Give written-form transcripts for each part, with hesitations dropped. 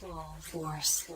Full force.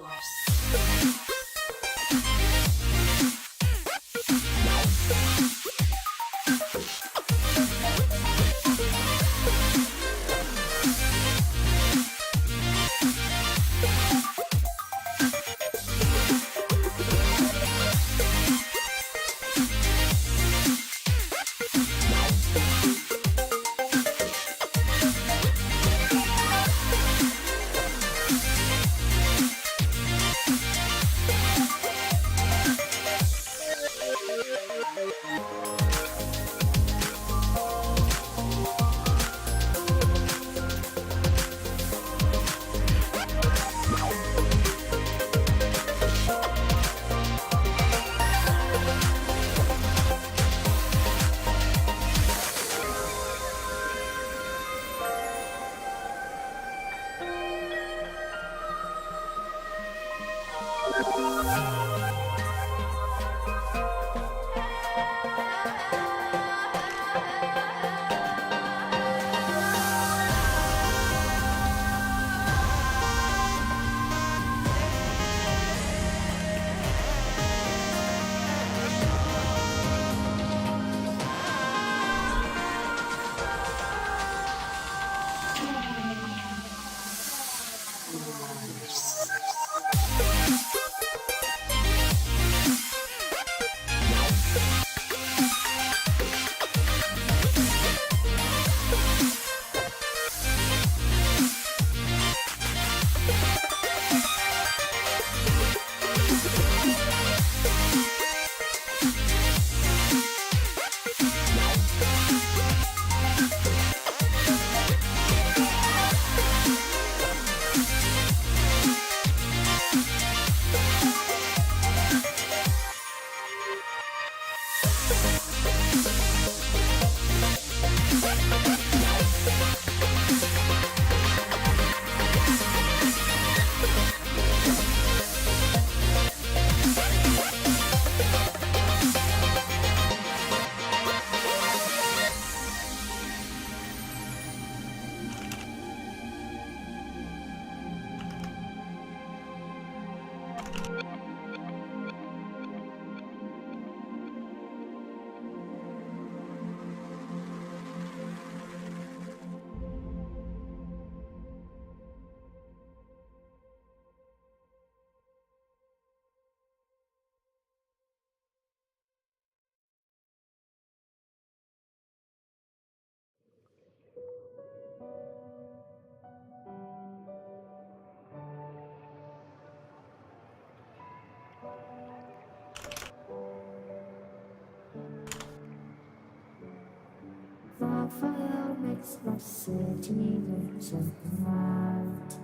The fire makes the city look so bright.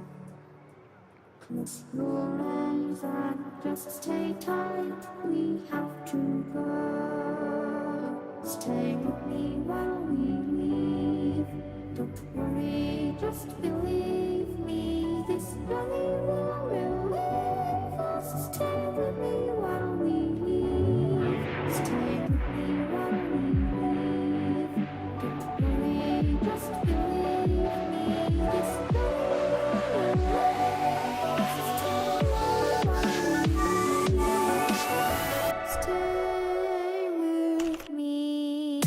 Close your eyes and just stay tight. We have to go. Stay with me while we leave. Don't worry, just believe me. This journey will relieve us. Stay with me while we leave. Stay with me while we leave. Don't worry, just believe me. This journey will relieve us. Stay while we leave. Stay with me.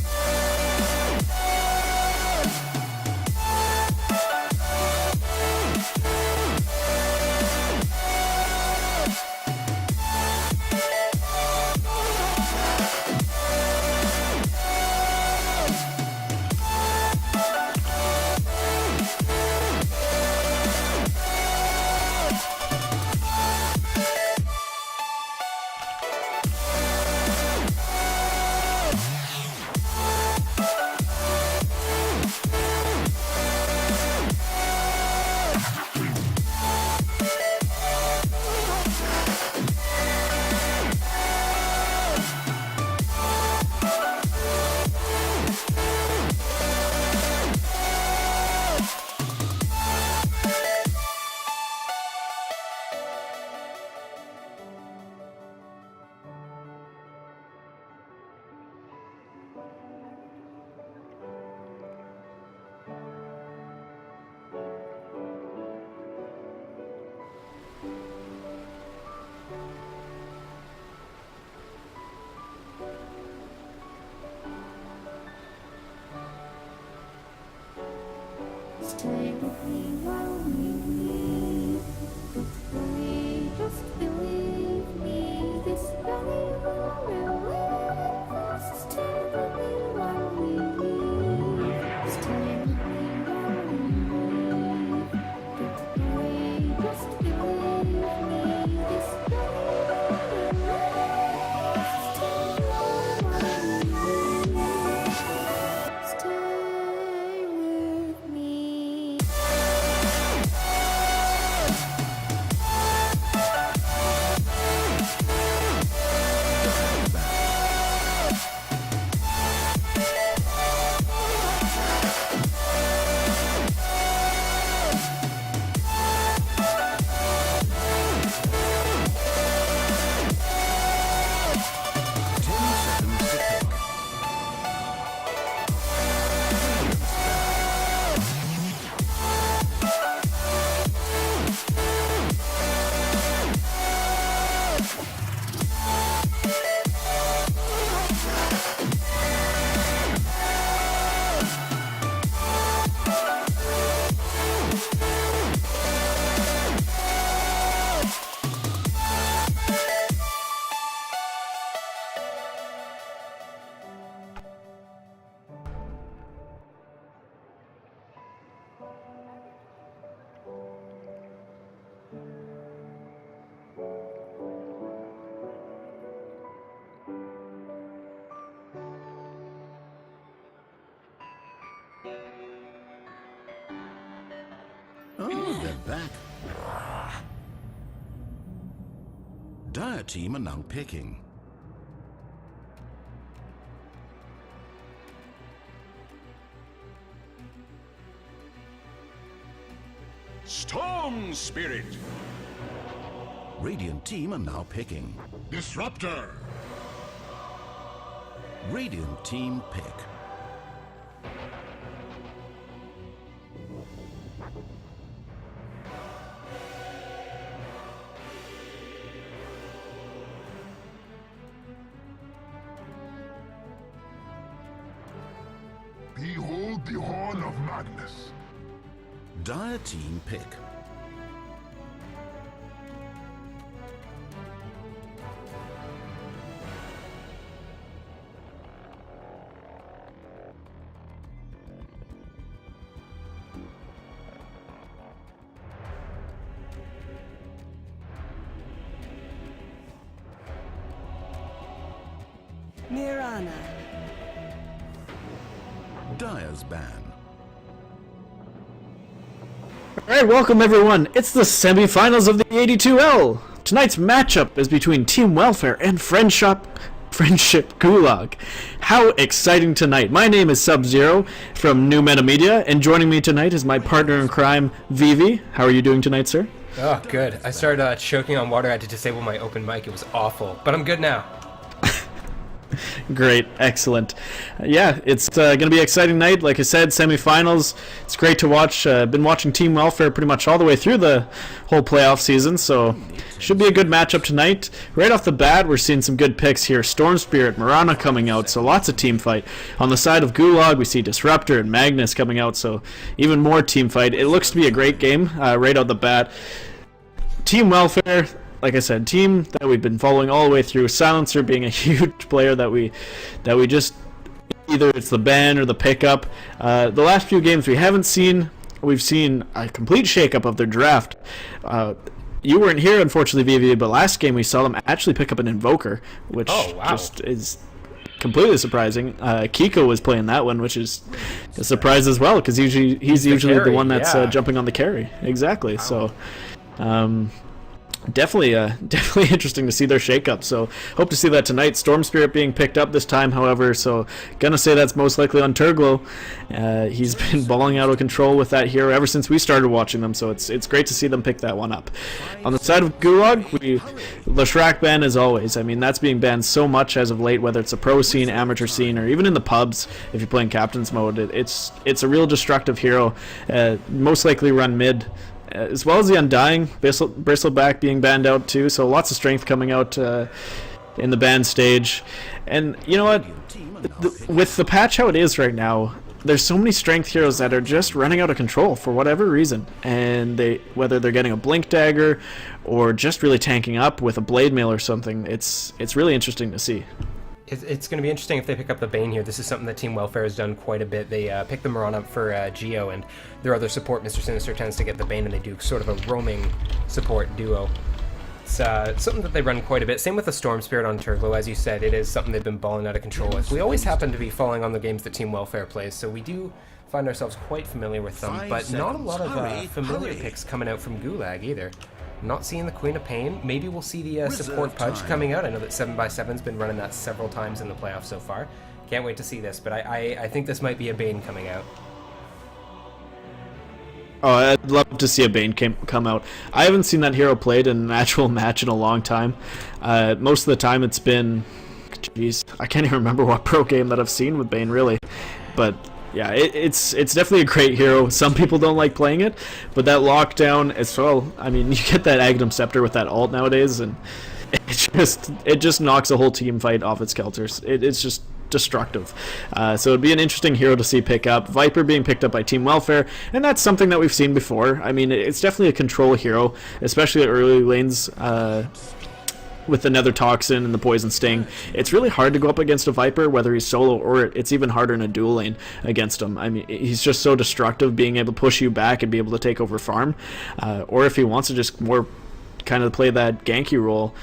stay with me while we leave. Please just believe me, this journey will relieve us. Stay with me while we leave. Stay with me while we leave. Please just believe me, this journey will relieve us. Stay while we leave. Stay with me. Oh, they're back. Dire team are now picking. Storm Spirit! Radiant team are now picking. Disruptor! Radiant team pick. Behold the Horn of Madness! Dire team pick. Mirana. Dire's ban. Alright, welcome everyone. It's the semi-finals of the AD2L. Tonight's matchup is between Team Welfare and Friendship Gulag. How exciting tonight. My name is Sub-Zero from New Meta Media, and joining me tonight is my partner in crime, Vivi. How are you doing tonight, sir? Oh, good. I started choking on water. I had to disable my open mic. It was awful. But I'm good now. Great, excellent. Yeah, it's going to be an exciting night. Like I said, semifinals. It's great to watch. Been watching Team Welfare pretty much all the way through the whole playoff season, so should be a good matchup tonight. Right off the bat, we're seeing some good picks here. Storm Spirit, Mirana coming out, so lots of team fight. On the side of Gulag, we see Disruptor and Magnus coming out, so even more team fight. It looks to be a great game right out the bat. Team Welfare, like I said, team that we've been following all the way through. Silencer being a huge player that we just, either it's the ban or the pickup. The last few games we've seen a complete shakeup of their draft. You weren't here, unfortunately, Vivi, but last game we saw them actually pick up an Invoker, which just is completely surprising. Kiko was playing that one, which is a surprise as well, because he's usually the one that's jumping on the carry. Exactly. Wow. So. Definitely interesting to see their shakeup. So hope to see that tonight. Storm Spirit being picked up this time, however. So gonna say that's most likely on Turglo. He's been balling out of control with that hero ever since we started watching them. So it's great to see them pick that one up. On the side of Gulag, the Shrek ban as always. I mean, that's being banned so much as of late, whether it's a pro scene, amateur scene, or even in the pubs. If you're playing captain's mode, it's a real destructive hero. Most likely run mid. As well as the Undying, Bristleback being banned out too, so lots of strength coming out in the ban stage. And you know what? With the patch how it is right now, there's so many strength heroes that are just running out of control for whatever reason, and whether they're getting a blink dagger or just really tanking up with a blade mail or something, it's really interesting to see. It's going to be interesting if they pick up the Bane here. This is something that Team Welfare has done quite a bit. They pick the Moran up for Geo, and their other support, Mr. Sinister, tends to get the Bane, and they do sort of a roaming support duo. It's something that they run quite a bit. Same with the Storm Spirit on Turglow. As you said, it is something they've been balling out of control with. We always happen to be falling on the games that Team Welfare plays, so we do find ourselves quite familiar with them, but not a lot of familiar picks coming out from Gulag either. Not seeing the Queen of Pain. Maybe we'll see the support Pudge coming out. I know that 7x7's been running that several times in the playoffs so far. Can't wait to see this, but I think this might be a Bane coming out. Oh, I'd love to see a Bane come out. I haven't seen that hero played in an actual match in a long time. Most of the time it's been... Jeez, I can't even remember what pro game that I've seen with Bane, really. But... yeah, it's definitely a great hero. Some people don't like playing it, but that lockdown as well. I mean, you get that Agnum Scepter with that ult nowadays, and it just knocks a whole team fight off its kelters. It's just destructive. So it'd be an interesting hero to see pick up. Viper being picked up by Team Welfare, and that's something that we've seen before. I mean, it's definitely a control hero, especially at early lanes. With the Nether Toxin and the Poison Sting, it's really hard to go up against a Viper, whether he's solo or it's even harder in a dual lane against him. I mean, he's just so destructive, being able to push you back and be able to take over farm. Or if he wants to just more kind of play that ganky role,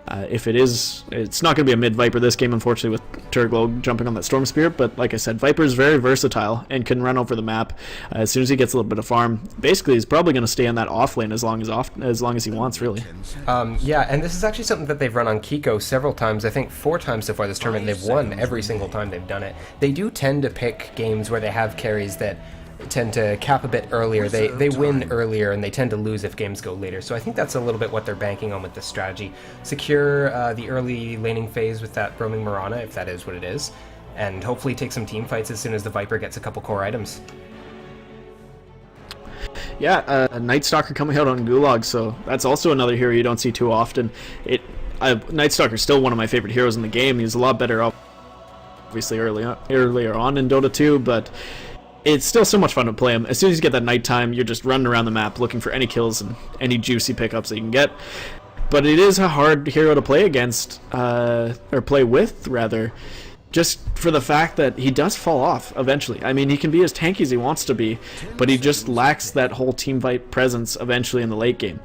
it's not going to be a mid Viper this game, unfortunately, with Turglow jumping on that Storm Spirit, but like I said, Viper is very versatile and can run over the map as soon as he gets a little bit of farm. Basically, he's probably going to stay in that off lane as long as he wants, really. Yeah, and this is actually something that they've run on Kiko several times. I think 4 times so far this tournament. They've won every single time they've done it. They do tend to pick games where they have carries that tend to cap a bit earlier. They win earlier, and they tend to lose if games go later. So I think that's a little bit what they're banking on with this strategy. Secure the early laning phase with that roaming Mirana, if that is what it is, and hopefully take some team fights as soon as the Viper gets a couple core items. Yeah, Night Stalker coming out on Gulag, so that's also another hero you don't see too often. Night Stalker's still one of my favorite heroes in the game. He's a lot better, obviously, earlier on in Dota 2, but it's still so much fun to play him. As soon as you get that nighttime, you're just running around the map looking for any kills and any juicy pickups that you can get. But it is a hard hero to play against, or play with, rather, just for the fact that he does fall off eventually. I mean, he can be as tanky as he wants to be, but he just lacks that whole team fight presence eventually in the late game.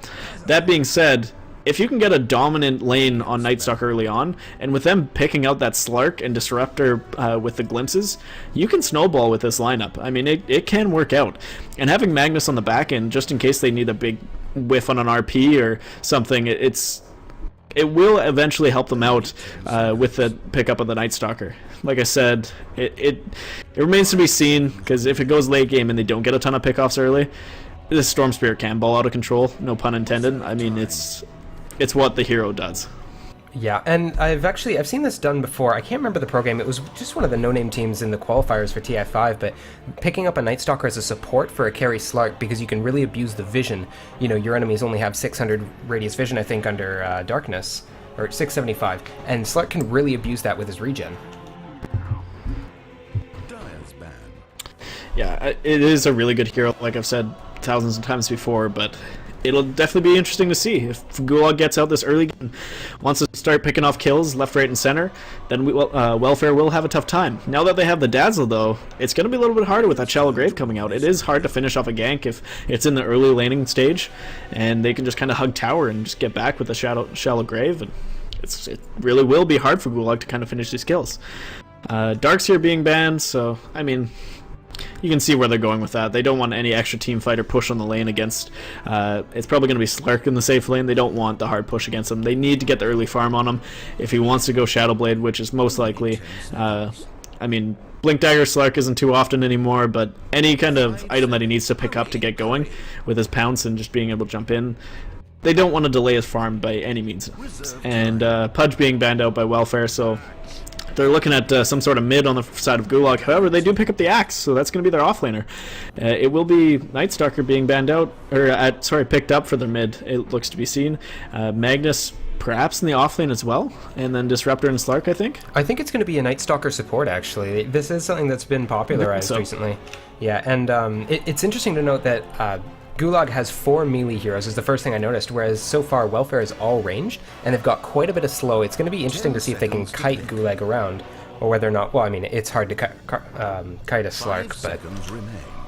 That being said, if you can get a dominant lane on Night Stalker early on, and with them picking out that Slark and Disruptor with the glimpses, you can snowball with this lineup. I mean, it can work out. And having Magnus on the back end, just in case they need a big whiff on an RP or something, it will eventually help them out with the pickup of the Night Stalker. Like I said, it remains to be seen, because if it goes late game and they don't get a ton of pickoffs early, this Storm Spirit can ball out of control, no pun intended. I mean, it's what the hero does. Yeah, and I've seen this done before. I can't remember the pro game. It was just one of the no-name teams in the qualifiers for TI5, but picking up a Night Stalker as a support for a carry Slark, because you can really abuse the vision. You know, your enemies only have 600 radius vision, I think, under Darkness, or 675, and Slark can really abuse that with his regen. Yeah, it is a really good hero, like I've said thousands of times before, but it'll definitely be interesting to see. If Gulag gets out this early and wants to start picking off kills left, right, and center, then Welfare will have a tough time. Now that they have the Dazzle, though, it's going to be a little bit harder with that Shallow Grave coming out. It is hard to finish off a gank if it's in the early laning stage, and they can just kind of hug tower and just get back with a Shallow Grave, and it really will be hard for Gulag to kind of finish these kills. Darkseer being banned, so, I mean, you can see where they're going with that. They don't want any extra team fight or push on the lane against... it's probably going to be Slark in the safe lane. They don't want the hard push against him. They need to get the early farm on him. If he wants to go Shadowblade, which is most likely... I mean, Blink Dagger Slark isn't too often anymore, but any kind of item that he needs to pick up to get going with his pounce and just being able to jump in, they don't want to delay his farm by any means. And Pudge being banned out by Welfare, so... they're looking at some sort of mid on the side of Gulag. However, they do pick up the Axe, so that's going to be their offlaner. It will be Night Stalker being banned out, or picked up for their mid. It looks to be seen. Magnus perhaps in the offlane as well, and then Disruptor and Slark, I think. I think it's going to be a Night Stalker support, actually. This is something that's been popularized recently. Yeah, and it's interesting to note that Gulag has 4 melee heroes, is the first thing I noticed, whereas so far Welfare is all ranged, and they've got quite a bit of slow. It's going to be interesting to see if they can kite Gulag around, or whether or not... Well, I mean, it's hard to kite a Slark, but...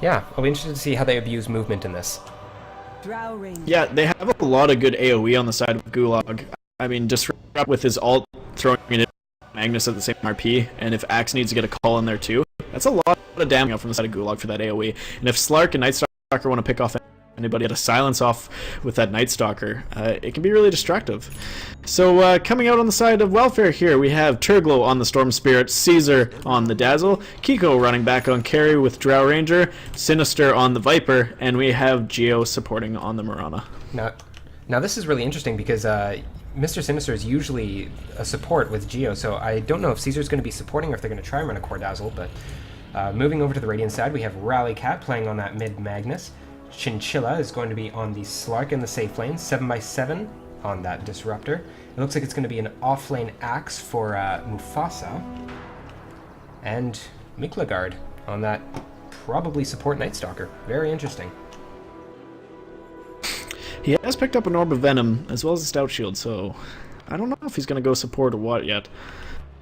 Yeah, I'll be interested to see how they abuse movement in this. Yeah, they have a lot of good AoE on the side of Gulag. I mean, Disrupt with his ult, throwing it in Magnus at the same RP, and if Axe needs to get a call in there too, that's a lot of damage out from the side of Gulag for that AoE. And if Slark and Night Stalker want to pick off anybody at a silence off with that Night Stalker, it can be really destructive. So coming out on the side of Welfare here, we have Turglow on the Storm Spirit, Caesar on the Dazzle, Kiko running back on Carry with Drow Ranger, Sinister on the Viper, and we have Geo supporting on the Mirana. Now this is really interesting because Mr. Sinister is usually a support with Geo, so I don't know if Caesar's going to be supporting or if they're going to try and run a Core Dazzle, but moving over to the Radiant side, we have Rally Cat playing on that mid Magnus. Chinchilla is going to be on the Slark in the safe lane, 7x7 on that Disruptor. It looks like it's going to be an off-lane Axe for Mufasa. And Miklagard on that probably support Night Stalker. Very interesting. He has picked up an Orb of Venom as well as a Stout Shield, so I don't know if he's going to go support or what yet.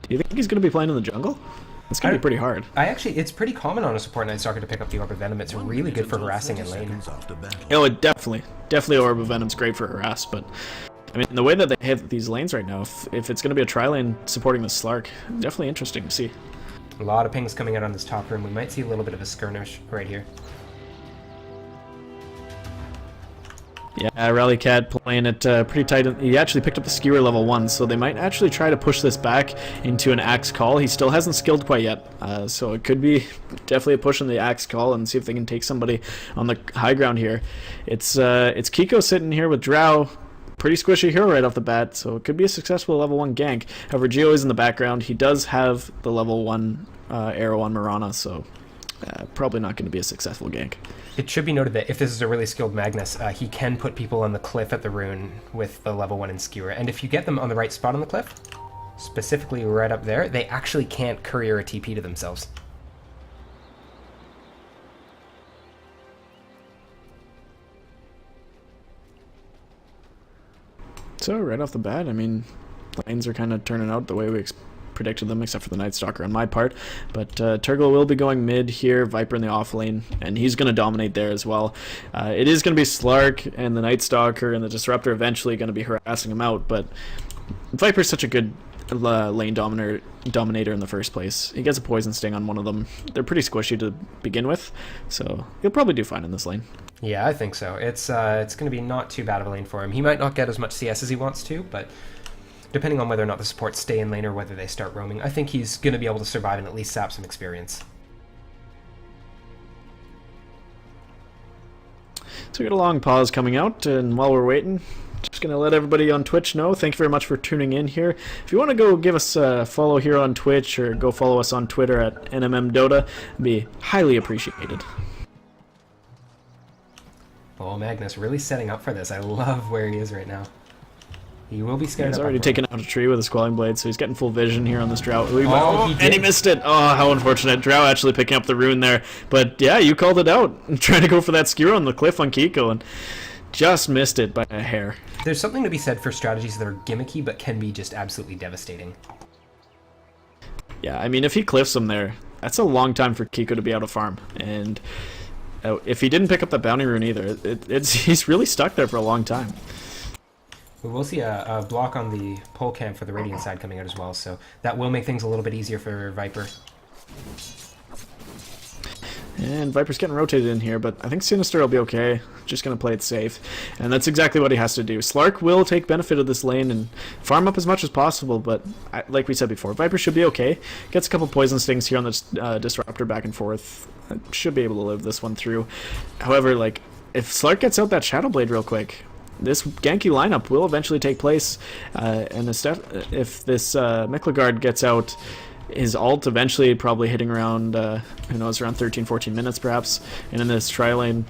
Do you think he's going to be playing in the jungle? It's going to be pretty hard. It's pretty common on a support Night Stalker to pick up the Orb of Venom. It's really good for harassing in lane. Oh, it definitely Orb of Venom's great for harass, but I mean, the way that they hit these lanes right now, if it's going to be a tri-lane supporting the Slark, definitely interesting to see. A lot of pings coming out on this top room. We might see a little bit of a skirmish right here. Yeah, Rally Cat playing it pretty tight. He actually picked up the Skewer level 1, so they might actually try to push this back into an Axe Call. He still hasn't skilled quite yet, so it could be definitely a push on the Axe Call and see if they can take somebody on the high ground here. It's Kiko sitting here with Drow. Pretty squishy hero right off the bat, so it could be a successful level 1 gank. However, Geo is in the background. He does have the level 1 arrow on Mirana, so probably not going to be a successful gank. It should be noted that if this is a really skilled Magnus, he can put people on the cliff at the rune with the level 1 and Skewer. And if you get them on the right spot on the cliff, specifically right up there, they actually can't courier a TP to themselves. So right off the bat, I mean, lanes are kind of turning out the way we predicted them, except for the Night Stalker on my part. But Turgle will be going mid here, Viper in the off lane, and he's going to dominate there as well. It is going to be Slark and the Night Stalker and the Disruptor eventually going to be harassing him out, but Viper's such a good lane dominator in the first place. He gets a Poison Sting on one of them. They're pretty squishy to begin with, so he'll probably do fine in this lane. Yeah, I think so. It's going to be not too bad of a lane for him. He might not get as much CS as he wants to, but depending on whether or not the supports stay in lane or whether they start roaming, I think he's going to be able to survive and at least sap some experience. So we got a long pause coming out, and while we're waiting, just going to let everybody on Twitch know, thank you very much for tuning in here. If you want to go give us a follow here on Twitch or go follow us on Twitter at NMMDota, it'd be highly appreciated. Oh, Magnus really setting up for this. I love where he is right now. He will be scared. He's already taken out a tree with a Squalling Blade, so he's getting full vision here on this Drow. And he missed it! Oh, how unfortunate. Drow actually picking up the rune there. But yeah, you called it out. Trying to go for that skewer on the cliff on Kiko, and just missed it by a hair. There's something to be said for strategies that are gimmicky, but can be just absolutely devastating. Yeah, I mean, if he cliffs him there, that's a long time for Kiko to be out of farm. And if he didn't pick up that bounty rune either, he's really stuck there for a long time. We will see a block on the pole cam for the Radiant side coming out as well, so that will make things a little bit easier for Viper. And Viper's getting rotated in here, but I think Sinister will be okay. Just going to play it safe. And that's exactly what he has to do. Slark will take benefit of this lane and farm up as much as possible, but like we said before, Viper should be okay. Gets a couple Poison Stings here on the Disruptor back and forth. Should be able to live this one through. However, like, if Slark gets out that Shadow Blade real quick, this ganky lineup will eventually take place, and if this Miklagard gets out his ult eventually, probably hitting around, who knows, around 13-14 minutes perhaps, and in this tri-lane,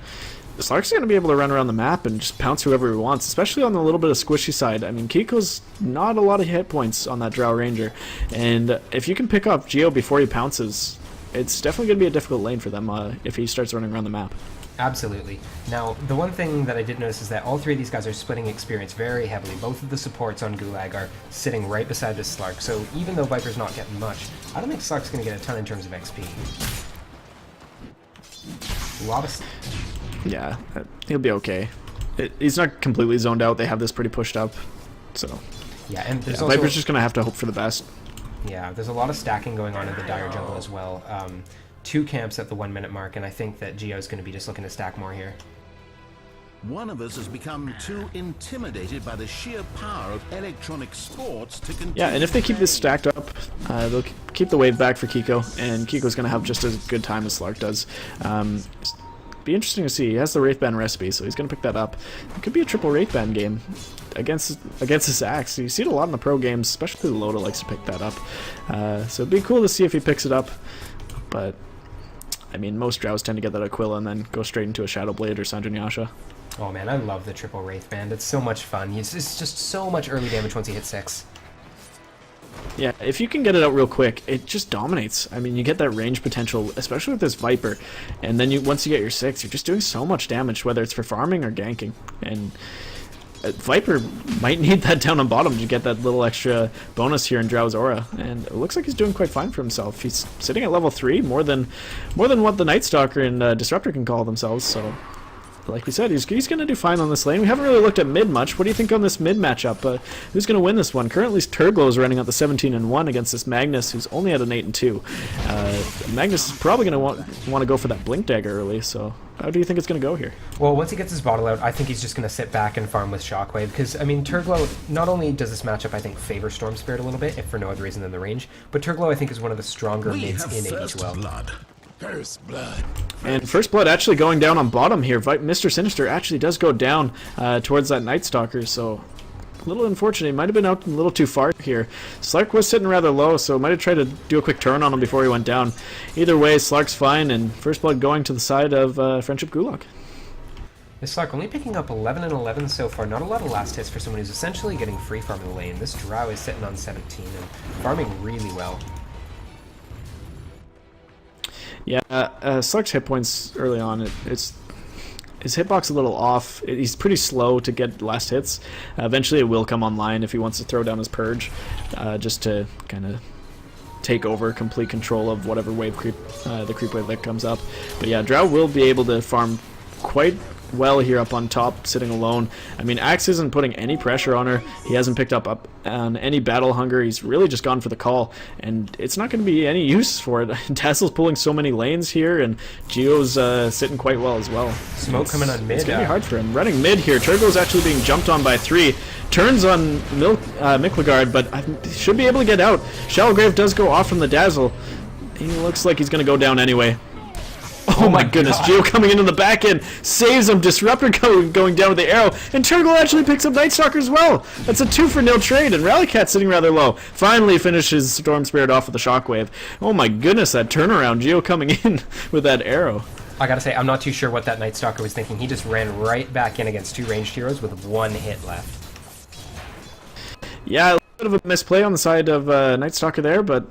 Slark's going to be able to run around the map and just pounce whoever he wants, especially on the little bit of squishy side. I mean, Kiko's not a lot of hit points on that Drow Ranger, and if you can pick off Geo before he pounces, it's definitely going to be a difficult lane for them if he starts running around the map. Absolutely. Now, the one thing that I did notice is that all three of these guys are splitting experience very heavily. Both of the supports on Gulag are sitting right beside this Slark, so even though Viper's not getting much, I don't think Slark's going to get a ton in terms of XP. A lot of... Yeah, he'll be okay. He's not completely zoned out. They have this pretty pushed up, so... Yeah, and there's also... Viper's just going to have to hope for the best. Yeah, there's a lot of stacking going on in the Dire jungle as well. 2 camps at the 1 minute mark, and I think that Geo's going to be just looking to stack more here. One of us has become too intimidated by the sheer power of electronic sports to continue. Yeah, and if they keep this stacked up, they'll keep the wave back for Kiko, and Kiko's going to have just as good time as Slark does. Be interesting to see. He has the Wraithband recipe, so he's going to pick that up. It could be a triple Wraithband game against his axe. You see it a lot in the pro games, especially Loda likes to pick that up. So it'd be cool to see if he picks it up, but I mean, most Drows tend to get that Aquila and then go straight into a Shadow Blade or Sanjanyasha. Oh man, I love the triple Wraithband. It's so much fun. It's just so much early damage once you hit 6. Yeah, if you can get it out real quick, it just dominates. I mean, you get that range potential, especially with this Viper, and then once you get your 6, you're just doing so much damage, whether it's for farming or ganking. And Viper might need that down on bottom to get that little extra bonus here in Drow's Aura, and it looks like he's doing quite fine for himself. He's sitting at level 3, more than what the Night Stalker and Disruptor can call themselves, so... Like we said, he's going to do fine on this lane. We haven't really looked at mid much. What do you think on this mid matchup? Who's going to win this one? Currently, Turglow is running at the 17-1 against this Magnus, who's only at an 8-2. Magnus is probably going to want to go for that Blink Dagger early, so how do you think it's going to go here? Well, once he gets his bottle out, I think he's just going to sit back and farm with Shockwave, because, I mean, Turglow, not only does this matchup, I think, favor Storm Spirit a little bit, if for no other reason than the range, but Turglow, I think, is one of the stronger mids in AD2L. Blood. First blood. And First Blood actually going down on bottom here. Mr. Sinister actually does go down towards that Night Stalker, so a little unfortunate. He might have been out a little too far here. Slark was sitting rather low, so might have tried to do a quick turn on him before he went down. Either way, Slark's fine, and First Blood going to the side of Friendship Gulag. This Slark only picking up 11 and 11 so far. Not a lot of last hits for someone who's essentially getting free farm in the lane. This Drow is sitting on 17 and farming really well. Yeah, Slark's hit points early on, it's his hitbox a little off. He's pretty slow to get last hits. Eventually it will come online if he wants to throw down his Purge, just to kind of take over complete control of whatever wave creep, the creep wave that comes up. But yeah, Drow will be able to farm quite well here up on top, sitting alone. I mean, Axe isn't putting any pressure on her. He hasn't picked up on any battle hunger. He's really just gone for the call, and it's not going to be any use for it. Dazzle's pulling so many lanes here, and Geo's sitting quite well as well. Smoke coming on mid. It's going to be hard for him. Running mid here. Turgo's actually being jumped on by 3. Turns on Miklegard, but should be able to get out. Shallowgrave does go off from the Dazzle. He looks like he's going to go down anyway. Oh my goodness, God. Geo coming into the back end, saves him, Disruptor going down with the arrow, and Turgle actually picks up Night Stalker as well. That's a 2-for-0 trade, and Rallycat sitting rather low. Finally finishes Storm Spirit off with the Shockwave. Oh my goodness, that turnaround, Geo coming in with that arrow. I gotta say, I'm not too sure what that Night Stalker was thinking. He just ran right back in against 2 ranged heroes with 1 hit left. Yeah, a little bit of a misplay on the side of Night Stalker there, but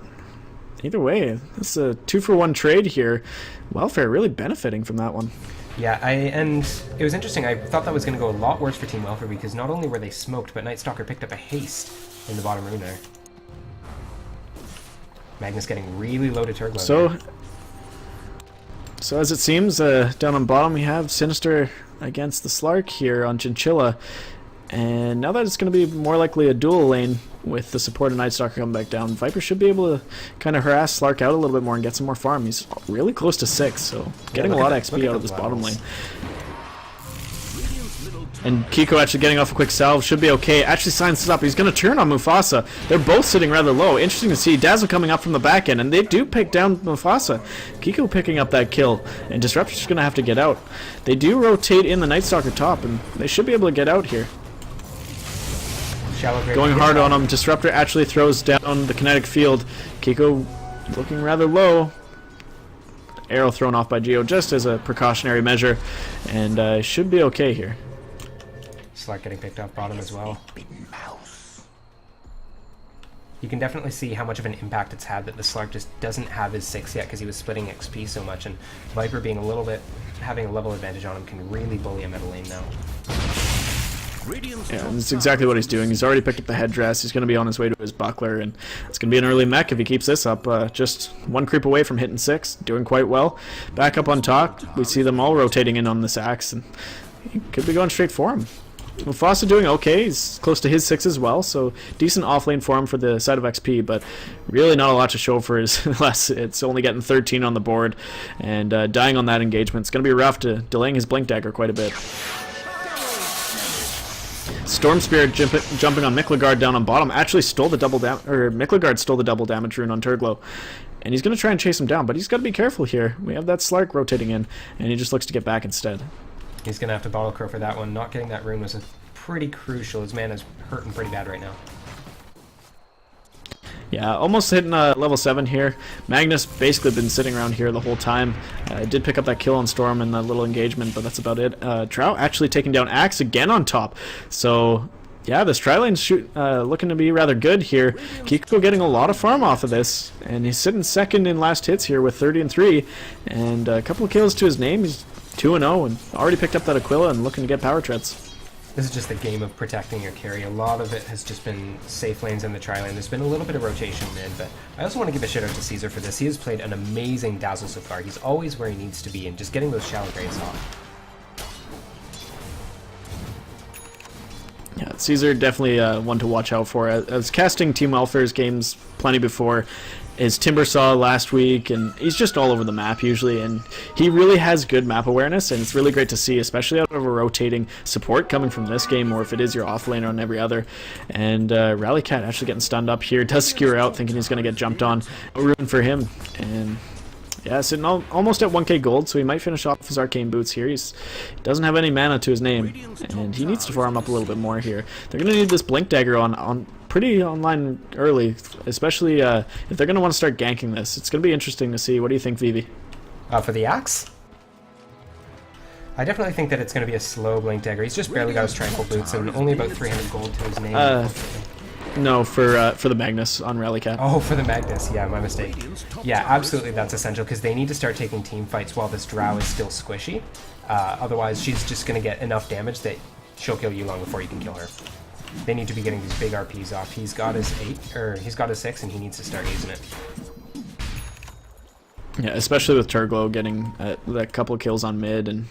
either way, it's a 2-for-1 trade here. Welfare really benefiting from that one. Yeah, and it was interesting. I thought that was going to go a lot worse for Team Welfare because not only were they smoked, but Night Stalker picked up a haste in the bottom room there. Magnus getting really low to Turglow. So as it seems, down on bottom we have Sinister against the Slark here on Chinchilla. And now that it's going to be more likely a dual lane with the support of Night Stalker coming back down, Viper should be able to kind of harass Slark out a little bit more and get some more farm. He's really close to 6, so getting a lot of XP out of this bottom lane. And Kiko actually getting off a quick salve should be okay. Actually signs this up. He's going to turn on Mufasa. They're both sitting rather low. Interesting to see Dazzle coming up from the back end, and they do pick down Mufasa. Kiko picking up that kill, and Disruptor's going to have to get out. They do rotate in the Night Stalker top, and they should be able to get out here. Going hard on him. Disruptor actually throws down the kinetic field. Kiko looking rather low. arrow thrown off by Geo just as a precautionary measure, and should be okay here. Slark getting picked off bottom as well. You can definitely see how much of an impact it's had that the Slark just doesn't have his 6 yet because he was splitting XP so much, and Viper being a little bit, having a level advantage on him can really bully him at a lane now. Yeah, and that's exactly what he's doing. He's already picked up the headdress. He's going to be on his way to his buckler, and it's going to be an early mech if he keeps this up. Just one creep away from hitting 6, doing quite well. Back up on top, we see them all rotating in on this axe, and he could be going straight for him. Mufasa doing okay. He's close to his 6 as well, so decent offlane for him for the side of XP, but really not a lot to show for his less. It's only getting 13 on the board, and dying on that engagement. It's going to be rough, delaying his Blink Dagger quite a bit. Storm Spirit jumping on Miklagard down on bottom actually stole the double damage, or Miklagard stole the double damage rune on Turglow, and he's going to try and chase him down, but he's got to be careful here. We have that Slark rotating in, and he just looks to get back instead. He's going to have to bottle crow for that one. Not getting that rune was pretty crucial. His mana's hurting pretty bad right now. Yeah, almost hitting level 7 here. Magnus basically been sitting around here the whole time. Did pick up that kill on Storm in that little engagement, but that's about it. Trout actually taking down Axe again on top. So, yeah, this tri-lane's looking to be rather good here. Kiko getting a lot of farm off of this, and he's sitting second in last hits here with 30 and 3, and a couple of kills to his name. He's 2-0 and already picked up that Aquila and looking to get power treads. This is just a game of protecting your carry. A lot of it has just been safe lanes in the tri-lane. There's been a little bit of rotation mid, but I also want to give a shout out to Caesar for this. He has played an amazing Dazzle so far. He's always where he needs to be and just getting those shallow grades off. Yeah, Caesar definitely one to watch out for. I was casting Team Welfare's games plenty before. His Timbersaw last week, and he's just all over the map usually, and he really has good map awareness, and it's really great to see, especially out of a rotating support coming from this game, or if it is your offlaner on every other. And Rallycat actually getting stunned up here, does skewer out thinking he's going to get jumped on. No ruin for him, and yeah, sitting almost at 1k gold, so he might finish off his arcane boots here. He doesn't have any mana to his name, and he needs to farm up a little bit more here. They're going to need this Blink Dagger on pretty online early, especially if they're going to want to start ganking this. It's going to be interesting to see. What do you think, Vivi? For the Axe? I definitely think that it's going to be a slow Blink Dagger. He's just barely got his Tranquil Boots and only about 300 gold to his name. No, for the Magnus on Rallycat. Oh, for the Magnus. Yeah, my mistake. Yeah, absolutely, that's essential because they need to start taking team fights while this Drow is still squishy. Otherwise, she's just going to get enough damage that she'll kill you long before you can kill her. They need to be getting these big RPs off. He's got his 8, or he's got his 6, and he needs to start using it. Yeah, especially with Turglow getting that couple of kills on mid, and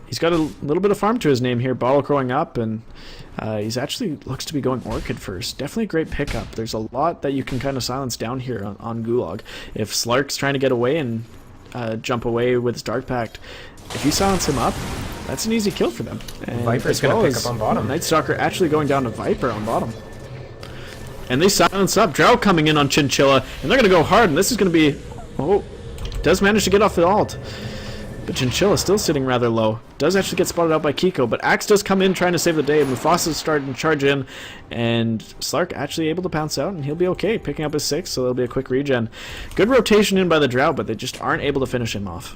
he's got a little bit of farm to his name here. Bottle crowing up, and he's actually looks to be going Orchid first. Definitely a great pickup. There's a lot that you can kind of silence down here on Gulag. If Slark's trying to get away and jump away with his Dark Pact, if you silence him up, that's an easy kill for them. And Viper's going to pick up on bottom. Night Stalker actually going down to Viper on bottom. And they silence up. Drow coming in on Chinchilla, and they're going to go hard, and this is going to be... Oh, does manage to get off the ult. But Chinchilla still sitting rather low. Does actually get spotted out by Kiko, but Axe does come in trying to save the day. Mufasa's starting to charge in, and Slark actually able to pounce out, and he'll be okay, picking up his 6, so there'll be a quick regen. Good rotation in by the Drow, but they just aren't able to finish him off.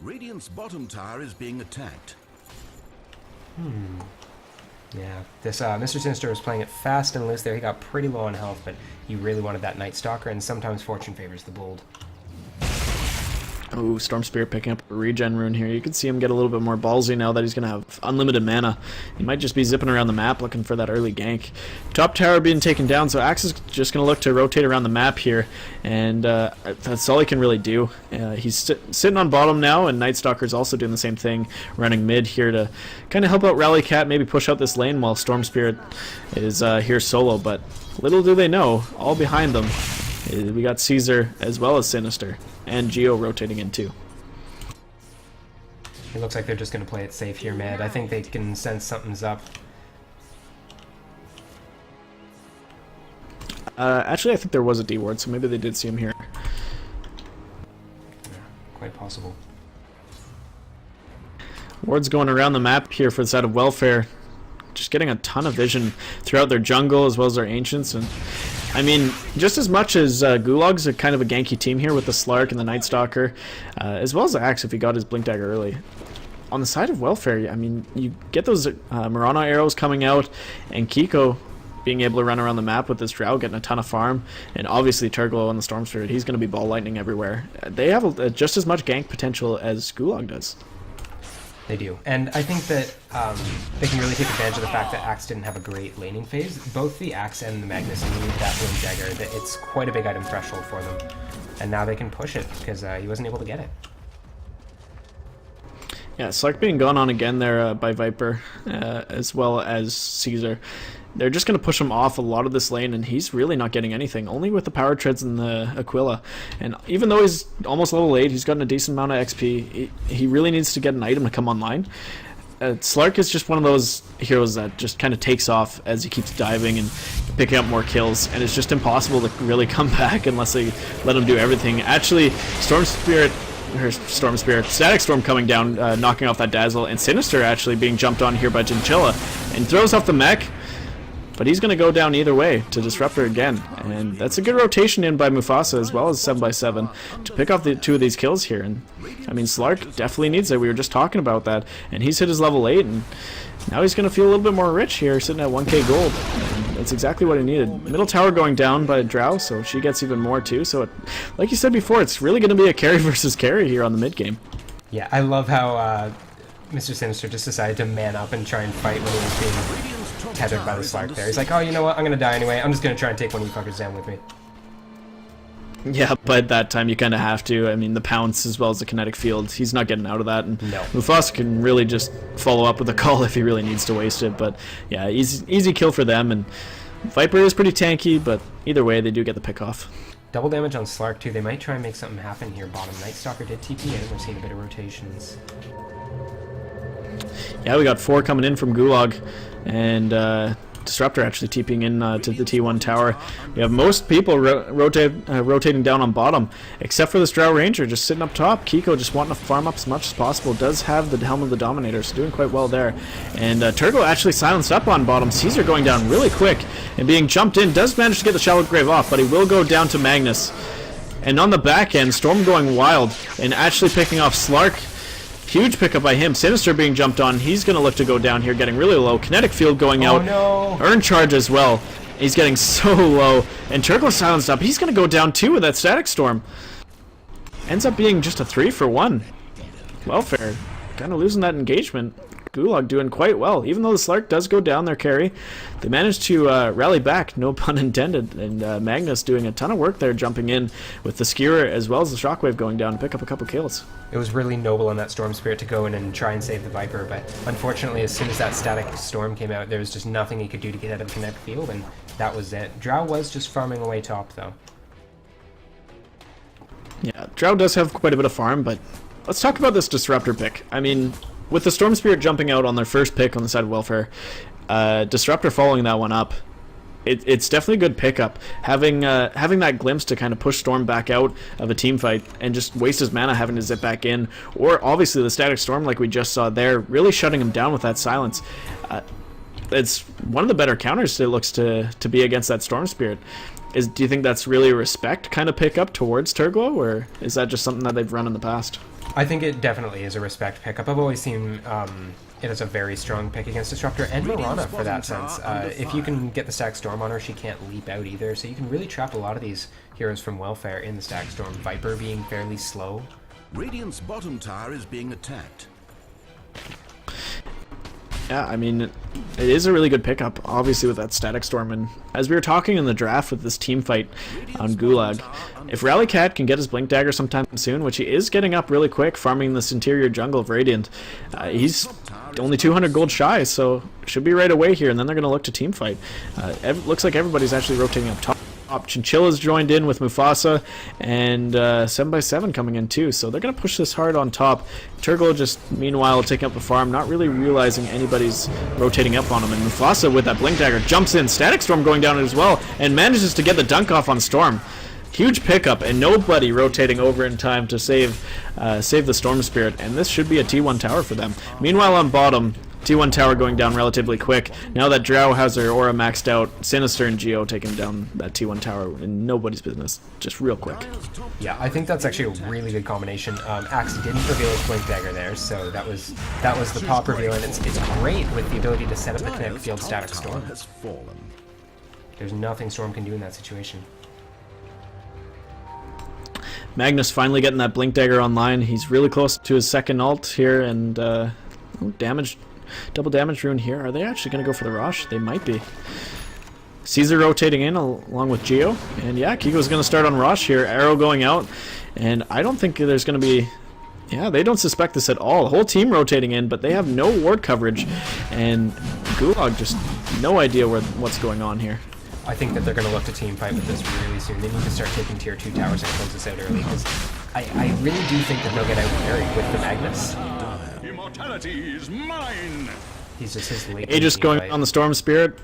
Radiant's bottom tower is being attacked. Yeah, this Mr. Sinister was playing it fast and loose there. He got pretty low on health, but he really wanted that Night Stalker, and sometimes fortune favors the bold. Oh, Storm Spirit picking up a regen rune here. You can see him get a little bit more ballsy now that he's going to have unlimited mana. He might just be zipping around the map looking for that early gank. Top tower being taken down, so Axe is just going to look to rotate around the map here, and that's all he can really do. He's sitting on bottom now, and Night Stalker's also doing the same thing, running mid here to kind of help out Rallycat, maybe push out this lane while Storm Spirit is here solo, but little do they know, all behind them, we got Caesar as well as Sinister. And Geo rotating in too. It looks like they're just going to play it safe here, mid. I think they can sense something's up. Actually, I think there was a D ward, so maybe they did see him here. Yeah, quite possible. Wards going around the map here for the side of Welfare. Just getting a ton of vision throughout their jungle as well as their ancients, and I mean, just as much as Gulag's a kind of a ganky team here with the Slark and the Night Stalker, as well as the Axe if he got his Blink Dagger early. On the side of Welfare, I mean, you get those Murano arrows coming out, and Kiko being able to run around the map with this Drow, getting a ton of farm, and obviously Turglo on the Storm Spirit, he's going to be ball lightning everywhere. They have just as much gank potential as Gulag does. They do, and I think that they can really take advantage of the fact that Axe didn't have a great laning phase. Both the Axe and the Magnus need that Blink Dagger. That it's quite a big item threshold for them, and now they can push it because he wasn't able to get it. Yeah, Slark being gone on again there by Viper, as well as Caesar. They're just going to push him off a lot of this lane, and he's really not getting anything, only with the power treads and the Aquila. And even though he's almost level 8, he's gotten a decent amount of XP, he really needs to get an item to come online. Slark is just one of those heroes that just kind of takes off as he keeps diving and picking up more kills, and it's just impossible to really come back unless they let him do everything. Actually, Static Storm coming down, knocking off that Dazzle, and Sinister actually being jumped on here by Chinchilla, and throws off the mech. But he's going to go down either way to Disruptor again. And that's a good rotation in by Mufasa as well as 7x7 to pick off the 2 of these kills here. And I mean, Slark definitely needs it. We were just talking about that. And he's hit his level 8, and now he's going to feel a little bit more rich here, sitting at 1k gold. And that's exactly what he needed. Middle tower going down by Drow, so she gets even more too. So like you said before, it's really going to be a carry versus carry here on the mid game. Yeah, I love how Mr. Sinister just decided to man up and try and fight when he was being tethered by the Slark there. He's like, oh, you know what, I'm gonna die anyway, I'm just gonna try and take one of you fuckers down with me. Yeah, but at that time you kind of have to. I mean, the pounce as well as the kinetic field, he's not getting out of that, and no. Mufasa can really just follow up with a call if he really needs to waste it. But yeah, easy kill for them, and Viper is pretty tanky, but either way they do get the pick off. Double damage on Slark too. They might try and make something happen here bottom. Night Stalker did TP in, we're seeing a bit of rotations. Yeah, we got 4 coming in from Gulag, and Disruptor actually TPing in to the T1 tower. We have most people rotating down on bottom, except for this Drow Ranger just sitting up top. Kiko just wanting to farm up as much as possible. Does have the Helm of the Dominator, so doing quite well there. And Turgo actually silenced up on bottom. Caesar going down really quick and being jumped in. Does manage to get the Shallow Grave off, but he will go down to Magnus. And on the back end, Storm going wild and actually picking off Slark. Huge pickup by him. Sinister being jumped on. He's going to look to go down here, getting really low. Kinetic field going out. No. Earn charge as well. He's getting so low. And Turgo silenced up. He's going to go down too with that Static Storm. Ends up being just a 3-for-1. Welfare kind of losing that engagement. Gulag doing quite well. Even though the Slark does go down their carry, they managed to rally back, no pun intended. And Magnus doing a ton of work there, jumping in with the Skewer as well as the Shockwave going down to pick up a couple kills. It was really noble on that Storm Spirit to go in and try and save the Viper, but unfortunately as soon as that Static Storm came out, there was just nothing he could do to get out of the Kinetic Field, and that was it. Drow was just farming away top, though. Yeah, Drow does have quite a bit of farm, but let's talk about this Disruptor pick. I mean, with the Storm Spirit jumping out on their first pick on the side of Welfare, Disruptor following that one up, it's definitely a good pickup. Having that glimpse to kind of push Storm back out of a team fight and just waste his mana having to zip back in, or obviously the Static Storm like we just saw there, really shutting him down with that silence. It's one of the better counters it looks to be against that Storm Spirit. Do you think that's really a respect kind of pickup towards Turglo, or is that just something that they've run in the past? I think it definitely is a respect pickup. I've always seen it as a very strong pick against Disruptor, and Mirana for that sense. If you can get the Static Storm on her, she can't leap out either, so you can really trap a lot of these heroes from Welfare in the Static Storm. Viper being fairly slow. Radiant's bottom tower is being attacked. Yeah, I mean, it is a really good pickup, obviously, with that Static Storm. And as we were talking in the draft with this team fight on Gulag, if Rallycat can get his Blink Dagger sometime soon, which he is getting up really quick, farming this interior jungle of Radiant, he's only 200 gold shy, so should be right away here, and then they're going to look to team fight. Looks like everybody's actually rotating up top. Chinchilla's joined in with Mufasa, and 7x7 coming in too, so they're going to push this hard on top. Turglo just, meanwhile, taking up the farm, not really realizing anybody's rotating up on him, and Mufasa with that Blink Dagger jumps in, Static Storm going down as well, and manages to get the dunk off on Storm. Huge pickup, and nobody rotating over in time to save the Storm Spirit, and this should be a T1 tower for them. Meanwhile on bottom, T1 tower going down relatively quick. Now that Drow has her aura maxed out, Sinister and Geo taking down that T1 tower in nobody's business, just real quick. Yeah, I think that's actually a really good combination. Axe didn't reveal his Blink Dagger there, so that was the pop reveal, and it's great with the ability to set up the Kinetic Field Static Storm. Has fallen. There's nothing Storm can do in that situation. Magnus finally getting that Blink Dagger online. He's really close to his second ult here, and double damage rune here. Are they actually going to go for the Rosh? They might be. Caesar rotating in along with Geo, and yeah, Kiko's going to start on Rosh here. Arrow going out, and I don't think there's going to be... Yeah, they don't suspect this at all. The whole team rotating in, but they have no ward coverage, and Gulag just no idea what's going on here. I think that they're going to look to team fight with this really soon. They need to start taking tier 2 towers and close this out early, because I really do think that they'll get out carried with the Magnus. Immortality is mine. He's just his late Aegis team going fight. on the Storm Spirit,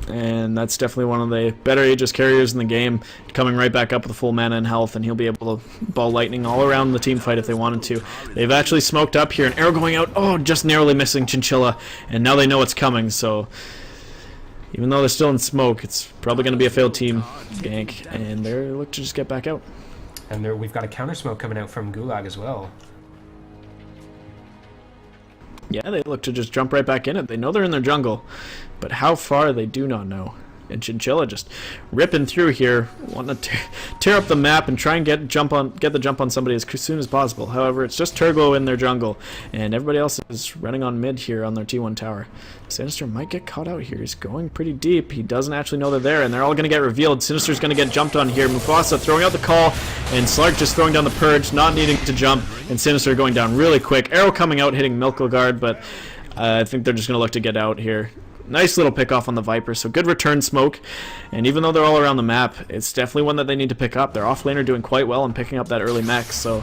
and that's definitely one of the better Aegis carriers in the game, coming right back up with full mana and health, and he'll be able to ball lightning all around the team fight if they wanted to. They've actually smoked up here, an arrow going out, oh, just narrowly missing Chinchilla, and now they know it's coming, so... Even though they're still in smoke, it's probably going to be a failed team gank, and they're looking to just get back out. And we've got a counter smoke coming out from Gulag as well. Yeah, they look to just jump right back in it. They know they're in their jungle, but how far they do not know. And Chinchilla just ripping through here, wanting to tear up the map and try and get the jump on somebody as soon as possible. However, it's just Turglo in their jungle, and everybody else is running on mid here on their T1 tower. Sinister might get caught out here. He's going pretty deep. He doesn't actually know they're there, and they're all going to get revealed. Sinister's going to get jumped on here. Mufasa throwing out the call, and Slark just throwing down the Purge, not needing to jump, and Sinister going down really quick. Arrow coming out, hitting Milkguard, but I think they're just going to look to get out here. Nice little pick off on the Viper, so good return smoke. And even though they're all around the map, it's definitely one that they need to pick up. Their offlaner doing quite well in picking up that early mech, so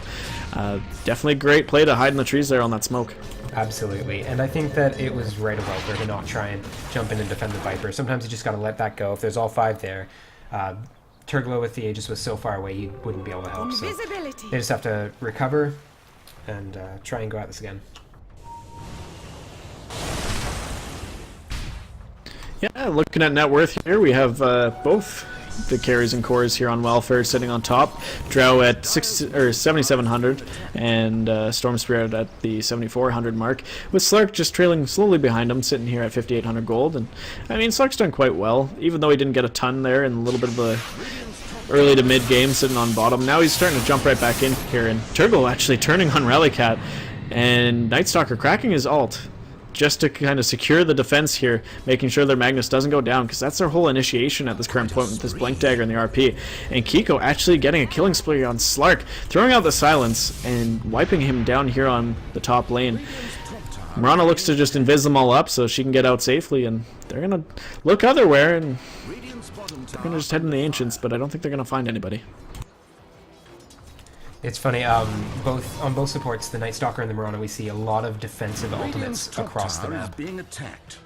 definitely a great play to hide in the trees there on that smoke. Absolutely, and I think that it was right of Viper to not try and jump in and defend the Viper. Sometimes you just got to let that go. If there's all 5 there, Turglo with the Aegis was so far away he wouldn't be able to help, so they just have to recover and try and go at this again. Yeah, looking at net worth here, we have both the carries and cores here on welfare sitting on top. Drow at 7,700 and Storm Spirit at the 7,400 mark, with Slark just trailing slowly behind him, sitting here at 5,800 gold. And I mean, Slark's done quite well, even though he didn't get a ton there in a little bit of a early to mid game sitting on bottom. Now he's starting to jump right back in here, and Turgle actually turning on Rallycat, and Nightstalker cracking his ult just to kind of secure the defense here, making sure their Magnus doesn't go down, because that's their whole initiation at this current point with this Blink Dagger and the RP. And Kiko actually getting a killing spree on Slark, throwing out the silence and wiping him down here on the top lane. Mirana looks to just invis them all up so she can get out safely, and they're going to look otherwhere, and they're going to just head in the Ancients, but I don't think they're going to find anybody. It's funny, on both supports, the Night Stalker and the Mirana, we see a lot of defensive ultimates across the map. Being attacked.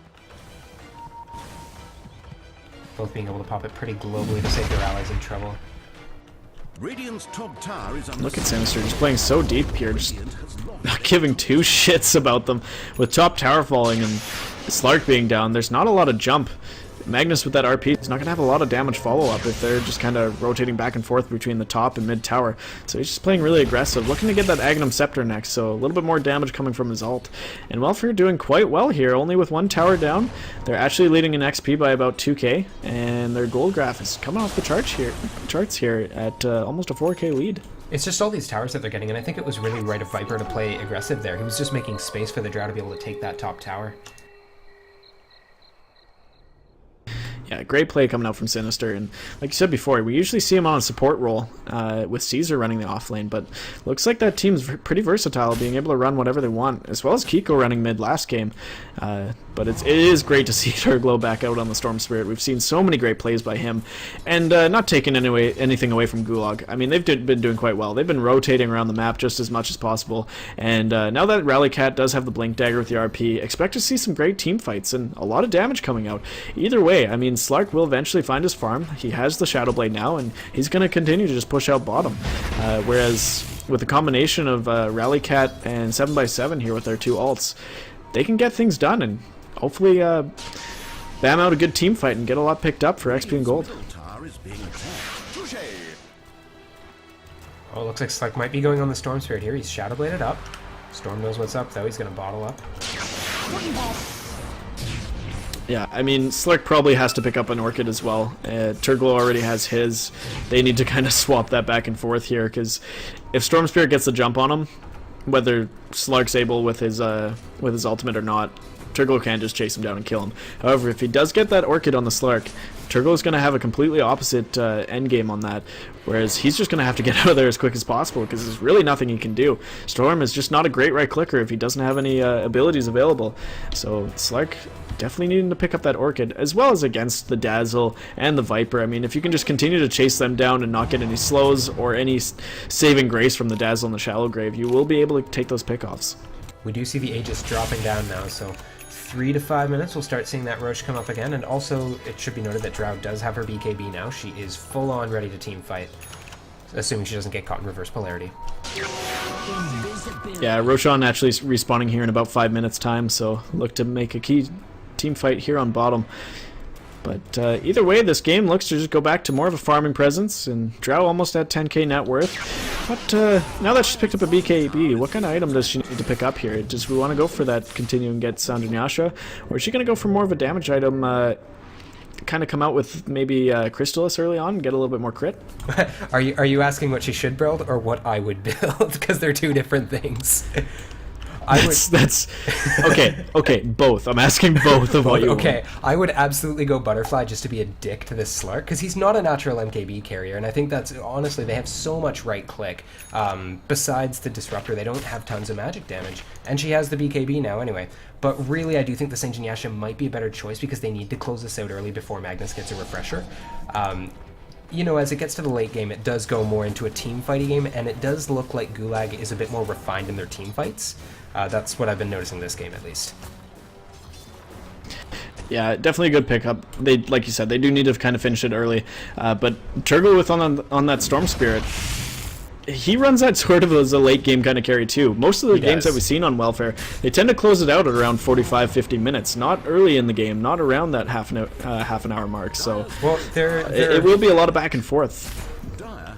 Both being able to pop it pretty globally to save their allies in trouble. Radiant's top tower is on Look at Sinister just playing so deep here, just not giving 2 shits about them. With top tower falling and Slark being down, there's not a lot of jump. Magnus with that RP is not going to have a lot of damage follow-up if they're just kind of rotating back and forth between the top and mid tower. So he's just playing really aggressive, looking to get that Agnum Scepter next, so a little bit more damage coming from his ult. And Welfare doing quite well here, only with 1 tower down. They're actually leading in XP by about 2k, and their gold graph is coming off the charts here at almost a 4k lead. It's just all these towers that they're getting, and I think it was really right of Viper to play aggressive there. He was just making space for the Drow to be able to take that top tower. Yeah, great play coming out from Sinister, and like you said before, we usually see him on a support role with Caesar running the off lane, but looks like that team's pretty versatile, being able to run whatever they want, as well as Kiko running mid last game. But it is great to see Turglo back out on the Storm Spirit. We've seen so many great plays by him, and not taking anything away from Gulag. I mean, they've been doing quite well. They've been rotating around the map just as much as possible, and now that Rallycat does have the Blink Dagger with the RP, expect to see some great team fights and a lot of damage coming out. Either way, I mean, Slark will eventually find his farm. He has the Shadow Blade now, and he's going to continue to just push out bottom. Whereas with the combination of Rallycat and 7x7 here with their 2 ults, they can get things done and hopefully bam out a good team fight and get a lot picked up for XP and gold. Middle tower is being attacked. Touche. Oh, looks like Slug might be going on the Storm Spirit here. He's Shadow Bladed up. Storm knows what's up, though. He's going to bottle up. Yeah, I mean, Slurk probably has to pick up an Orchid as well. Turglow already has his. They need to kind of swap that back and forth here, because if Storm Spirit gets the jump on him, whether Slurk's able with his ultimate or not, Turglow can just chase him down and kill him. However, if he does get that Orchid on the Slurk, Turglow's going to have a completely opposite endgame on that, whereas he's just going to have to get out of there as quick as possible because there's really nothing he can do. Storm is just not a great right clicker if he doesn't have any abilities available. So Slurk definitely needing to pick up that Orchid, as well as against the Dazzle and the Viper. I mean, if you can just continue to chase them down and not get any slows or any saving grace from the Dazzle and the Shallow Grave, you will be able to take those pickoffs. We do see the Aegis dropping down now, so 3 to 5 minutes we'll start seeing that Roche come up again, and also it should be noted that Drow does have her BKB now. She is full on ready to team fight, assuming she doesn't get caught in reverse polarity. Yeah, Roshan actually respawning here in about 5 minutes time, so look to make a key team fight here on bottom. But either way, this game looks to just go back to more of a farming presence, and Drow almost at 10k net worth. But now that she's picked up a BKB, what kind of item does she need to pick up here? Does we want to go for that continue and get Sound and Yasha, or is she going to go for more of a damage item, kind of come out with maybe Crystallis early on and get a little bit more crit? Are you asking what she should build or what I would build? Because they're two different things. That's okay, both. I'm asking both of what you want. Okay, I would absolutely go Butterfly just to be a dick to this Slark, because he's not a natural MKB carrier, and I think that's, honestly, they have so much right click. Besides the Disruptor, they don't have tons of magic damage, and she has the BKB now anyway. But really, I do think the Saint Yasha might be a better choice, because they need to close this out early before Magnus gets a refresher. You know, as it gets to the late game, it does go more into a team fighting game, and it does look like Gulag is a bit more refined in their team fights. That's what I've been noticing this game, at least. Yeah, definitely a good pickup. They, like you said, they do need to kind of finish it early. But Turgle with on that Storm Spirit, he runs that sort of as a late game kind of carry too. Most of the games that we've seen on Welfare, they tend to close it out at around 45-50 minutes, not early in the game, not around that half an hour mark. So well, it will be a lot of back and forth.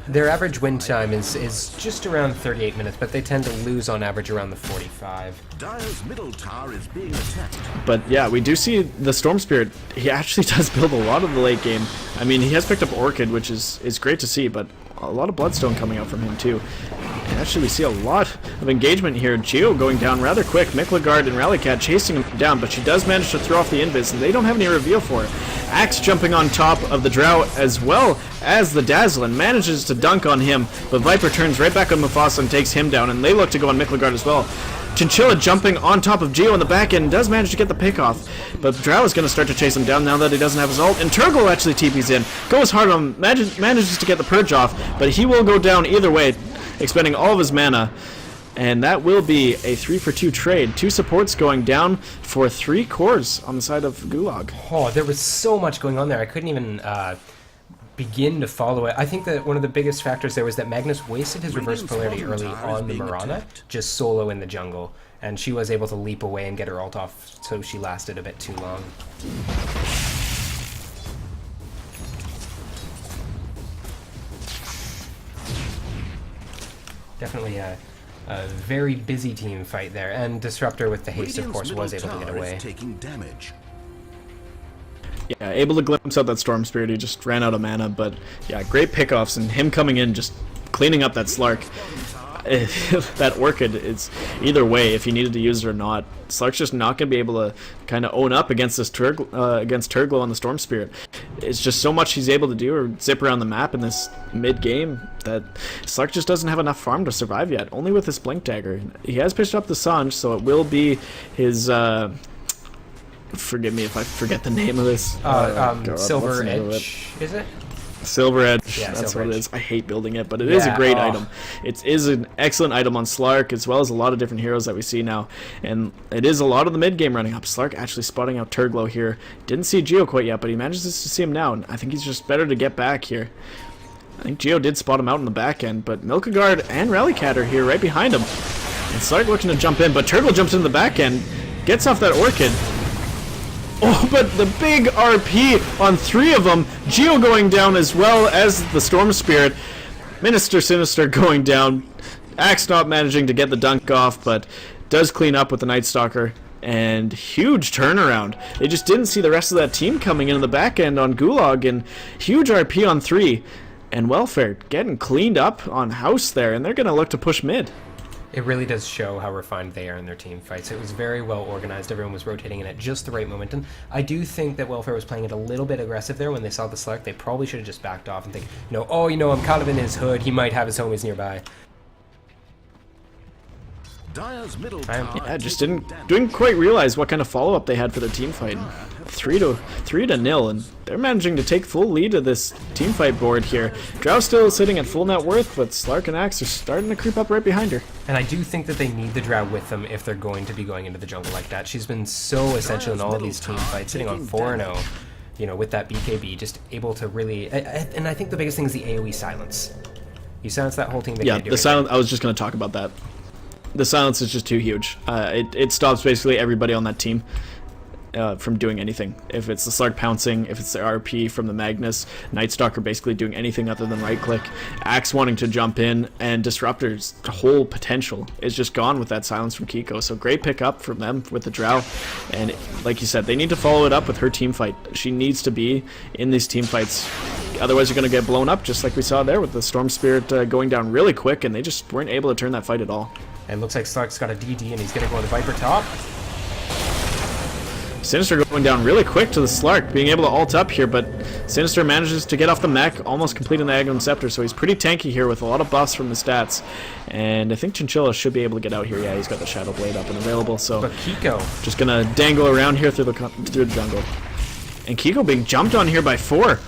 Their average win time is just around 38 minutes, but they tend to lose on average around the 45. Dire's middle tower is being attacked. But yeah, we do see the Storm Spirit. He actually does build a lot of the late game. I mean, he has picked up Orchid, which is great to see, but a lot of Bloodstone coming out from him too. And actually, we see a lot of engagement here. Geo going down rather quick. Miklegard and Rallycat chasing him down, but she does manage to throw off the invis, and they don't have any reveal for her. Axe jumping on top of the Drow as well as the Dazzle and manages to dunk on him, but Viper turns right back on Mufasa and takes him down, and they look to go on Miklegard as well. Chinchilla jumping on top of Geo in the back end does manage to get the pick off, but Drow is going to start to chase him down now that he doesn't have his ult, and Turgle actually TPs in, goes hard on him, manages to get the purge off, but he will go down either way, expending all of his mana. And that will be a 3-for-2 trade. 2 supports going down for 3 cores on the side of Gulag. Oh, there was so much going on there. I couldn't even begin to follow it. I think that one of the biggest factors there was that Magnus wasted his reverse polarity early on the Mirana, just solo in the jungle. And she was able to leap away and get her ult off, so she lasted a bit too long. Definitely a very busy team fight there, and Disruptor with the haste, of course, was able to get away. Taking damage. Yeah, able to glimpse out that Storm Spirit. He just ran out of mana, but yeah, great pickoffs, and him coming in just cleaning up that Slark. That Orchid, it's either way if he needed to use it or not. Slark's just not going to be able to kind of own up against this against Turglow on the Storm Spirit. It's just so much he's able to do or zip around the map in this mid-game that Slark just doesn't have enough farm to survive yet, only with this Blink Dagger. He has pitched up the Sanj, so it will be his... forgive me if I forget the name of this. Silver Edge, is it? Silver Edge, Yeah, that's Silver what it Edge. is. I hate building it, but it is a great item. It is an excellent item on Slark, as well as a lot of different heroes that we see now. And it is a lot of the mid-game running up. Slark actually spotting out Turglow here. Didn't see Geo quite yet, but he manages to see him now, and I think he's just better to get back here. I think Geo did spot him out in the back end, but Milkagard and Rallycat are here right behind him. And Slark looking to jump in, but Turglow jumps in the back end, Gets off that Orchid. Oh, but the big RP on 3 of them. Geo going down as well as the Storm Spirit. Minister Sinister going down. Axe not managing to get the dunk off, but does clean up with the Night Stalker. And huge turnaround. They just didn't see the rest of that team coming in the back end on Gulag, and huge RP on 3. And Welfare getting cleaned up on House there, and they're going to look to push mid. It really does show how refined they are in their team fights. It was very well organized. Everyone was rotating in at just the right moment. And I do think that Welfare was playing it a little bit aggressive there when they saw the Slark. They probably should have just backed off and think, oh, I'm kind of in his hood. He might have his homies nearby. Dyer's middle Yeah, just didn't quite realize what kind of follow-up they had for the team fight. 3-0, and they're managing to take full lead of this team fight board here. Drow still sitting at full net worth, but Slark and Axe are starting to creep up right behind her. And I do think that they need the Drow with them if they're going to be going into the jungle like that. She's been so essential in all of these team fights, sitting on 4-0, with that BKB, just able to really... And I think the biggest thing is the AoE silence. You silence that whole team, they can't do the silence, I was just going to talk about that. The silence is just too huge. It stops basically everybody on that team from doing anything. If it's the Slark pouncing, if it's the RP from the Magnus, Night Stalker basically doing anything other than right click, Axe wanting to jump in, and Disruptor's whole potential is just gone with that silence from Kiko. So great pick up from them with the Drow, and like you said, they need to follow it up with her team fight. She needs to be in these team fights, otherwise you're going to get blown up, just like we saw there with the Storm Spirit going down really quick, and they just weren't able to turn that fight at all. And it looks like Slark's got a DD, and he's going to go on the Viper top. Sinister going down really quick to the Slark, being able to ult up here, but Sinister manages to get off the mech, almost completing the Agnum Scepter, so he's pretty tanky here with a lot of buffs from the stats. And I think Chinchilla should be able to get out here. Yeah, he's got the Shadow Blade up and available, so... But Kiko... just gonna dangle around here through the jungle. And Kiko being jumped on here by 4.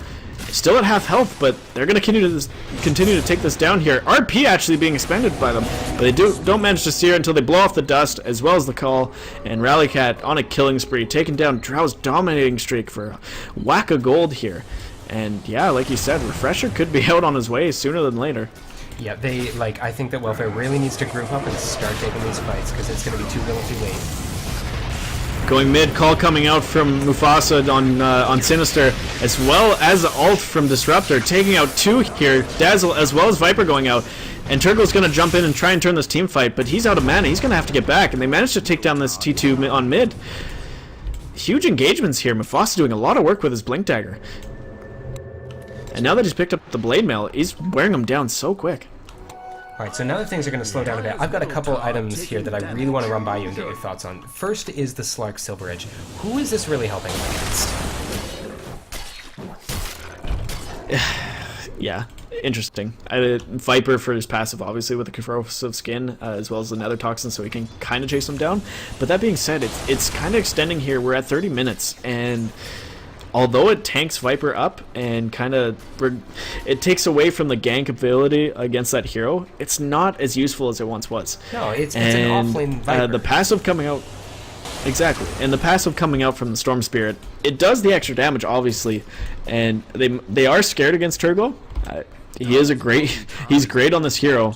Still at half health, but they're going to continue to take this down here. RP actually being expended by them, but they don't manage to steer until they blow off the dust, as well as the call. And Rallycat on a killing spree, taking down Drow's dominating streak for a whack of gold here. And yeah, like you said, Refresher could be out on his way sooner than later. Yeah, I think that Welfare really needs to group up and start taking these fights, because it's going to be too little too late. Going mid, call coming out from Mufasa on Sinister, as well as the ult from Disruptor, taking out 2 here, Dazzle as well as Viper going out. And Turgle's going to jump in and try and turn this team fight, but he's out of mana, he's going to have to get back, and they managed to take down this T2 on mid. Huge engagements here, Mufasa doing a lot of work with his Blink Dagger. And now that he's picked up the Blade Mail, he's wearing them down so quick. Alright, so now that things are going to slow down a bit, I've got a couple items here that I really want to run by you and get your thoughts on. First is the Slark Silver Edge. Who is this really helping against? Yeah, interesting. Viper for his passive, obviously, with the corrosive skin, as well as the nether toxin, so he can kind of chase him down. But that being said, it's kind of extending here. We're at 30 minutes, and although it tanks Viper up and kind of it takes away from the gank ability against that hero, it's not as useful as it once was. No, it's an offlane Viper. The passive coming out, exactly, and the passive coming out from the Storm Spirit, it does the extra damage, obviously, and they are scared against Turgo. He's great on this hero,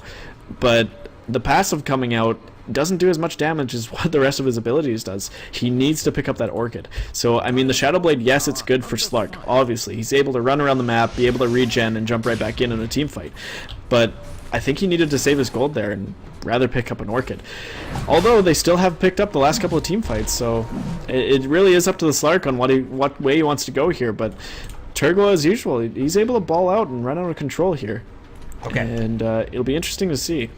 but the passive coming out doesn't do as much damage as what the rest of his abilities does. He needs to pick up that Orchid. So, I mean, the Shadow Blade, yes, it's good for Slark, obviously. He's able to run around the map, be able to regen, and jump right back in a team fight. But I think he needed to save his gold there and rather pick up an Orchid. Although they still have picked up the last couple of team fights, so it really is up to the Slark on what way he wants to go here. But Turgo, as usual, he's able to ball out and run out of control here. Okay. And it'll be interesting to see.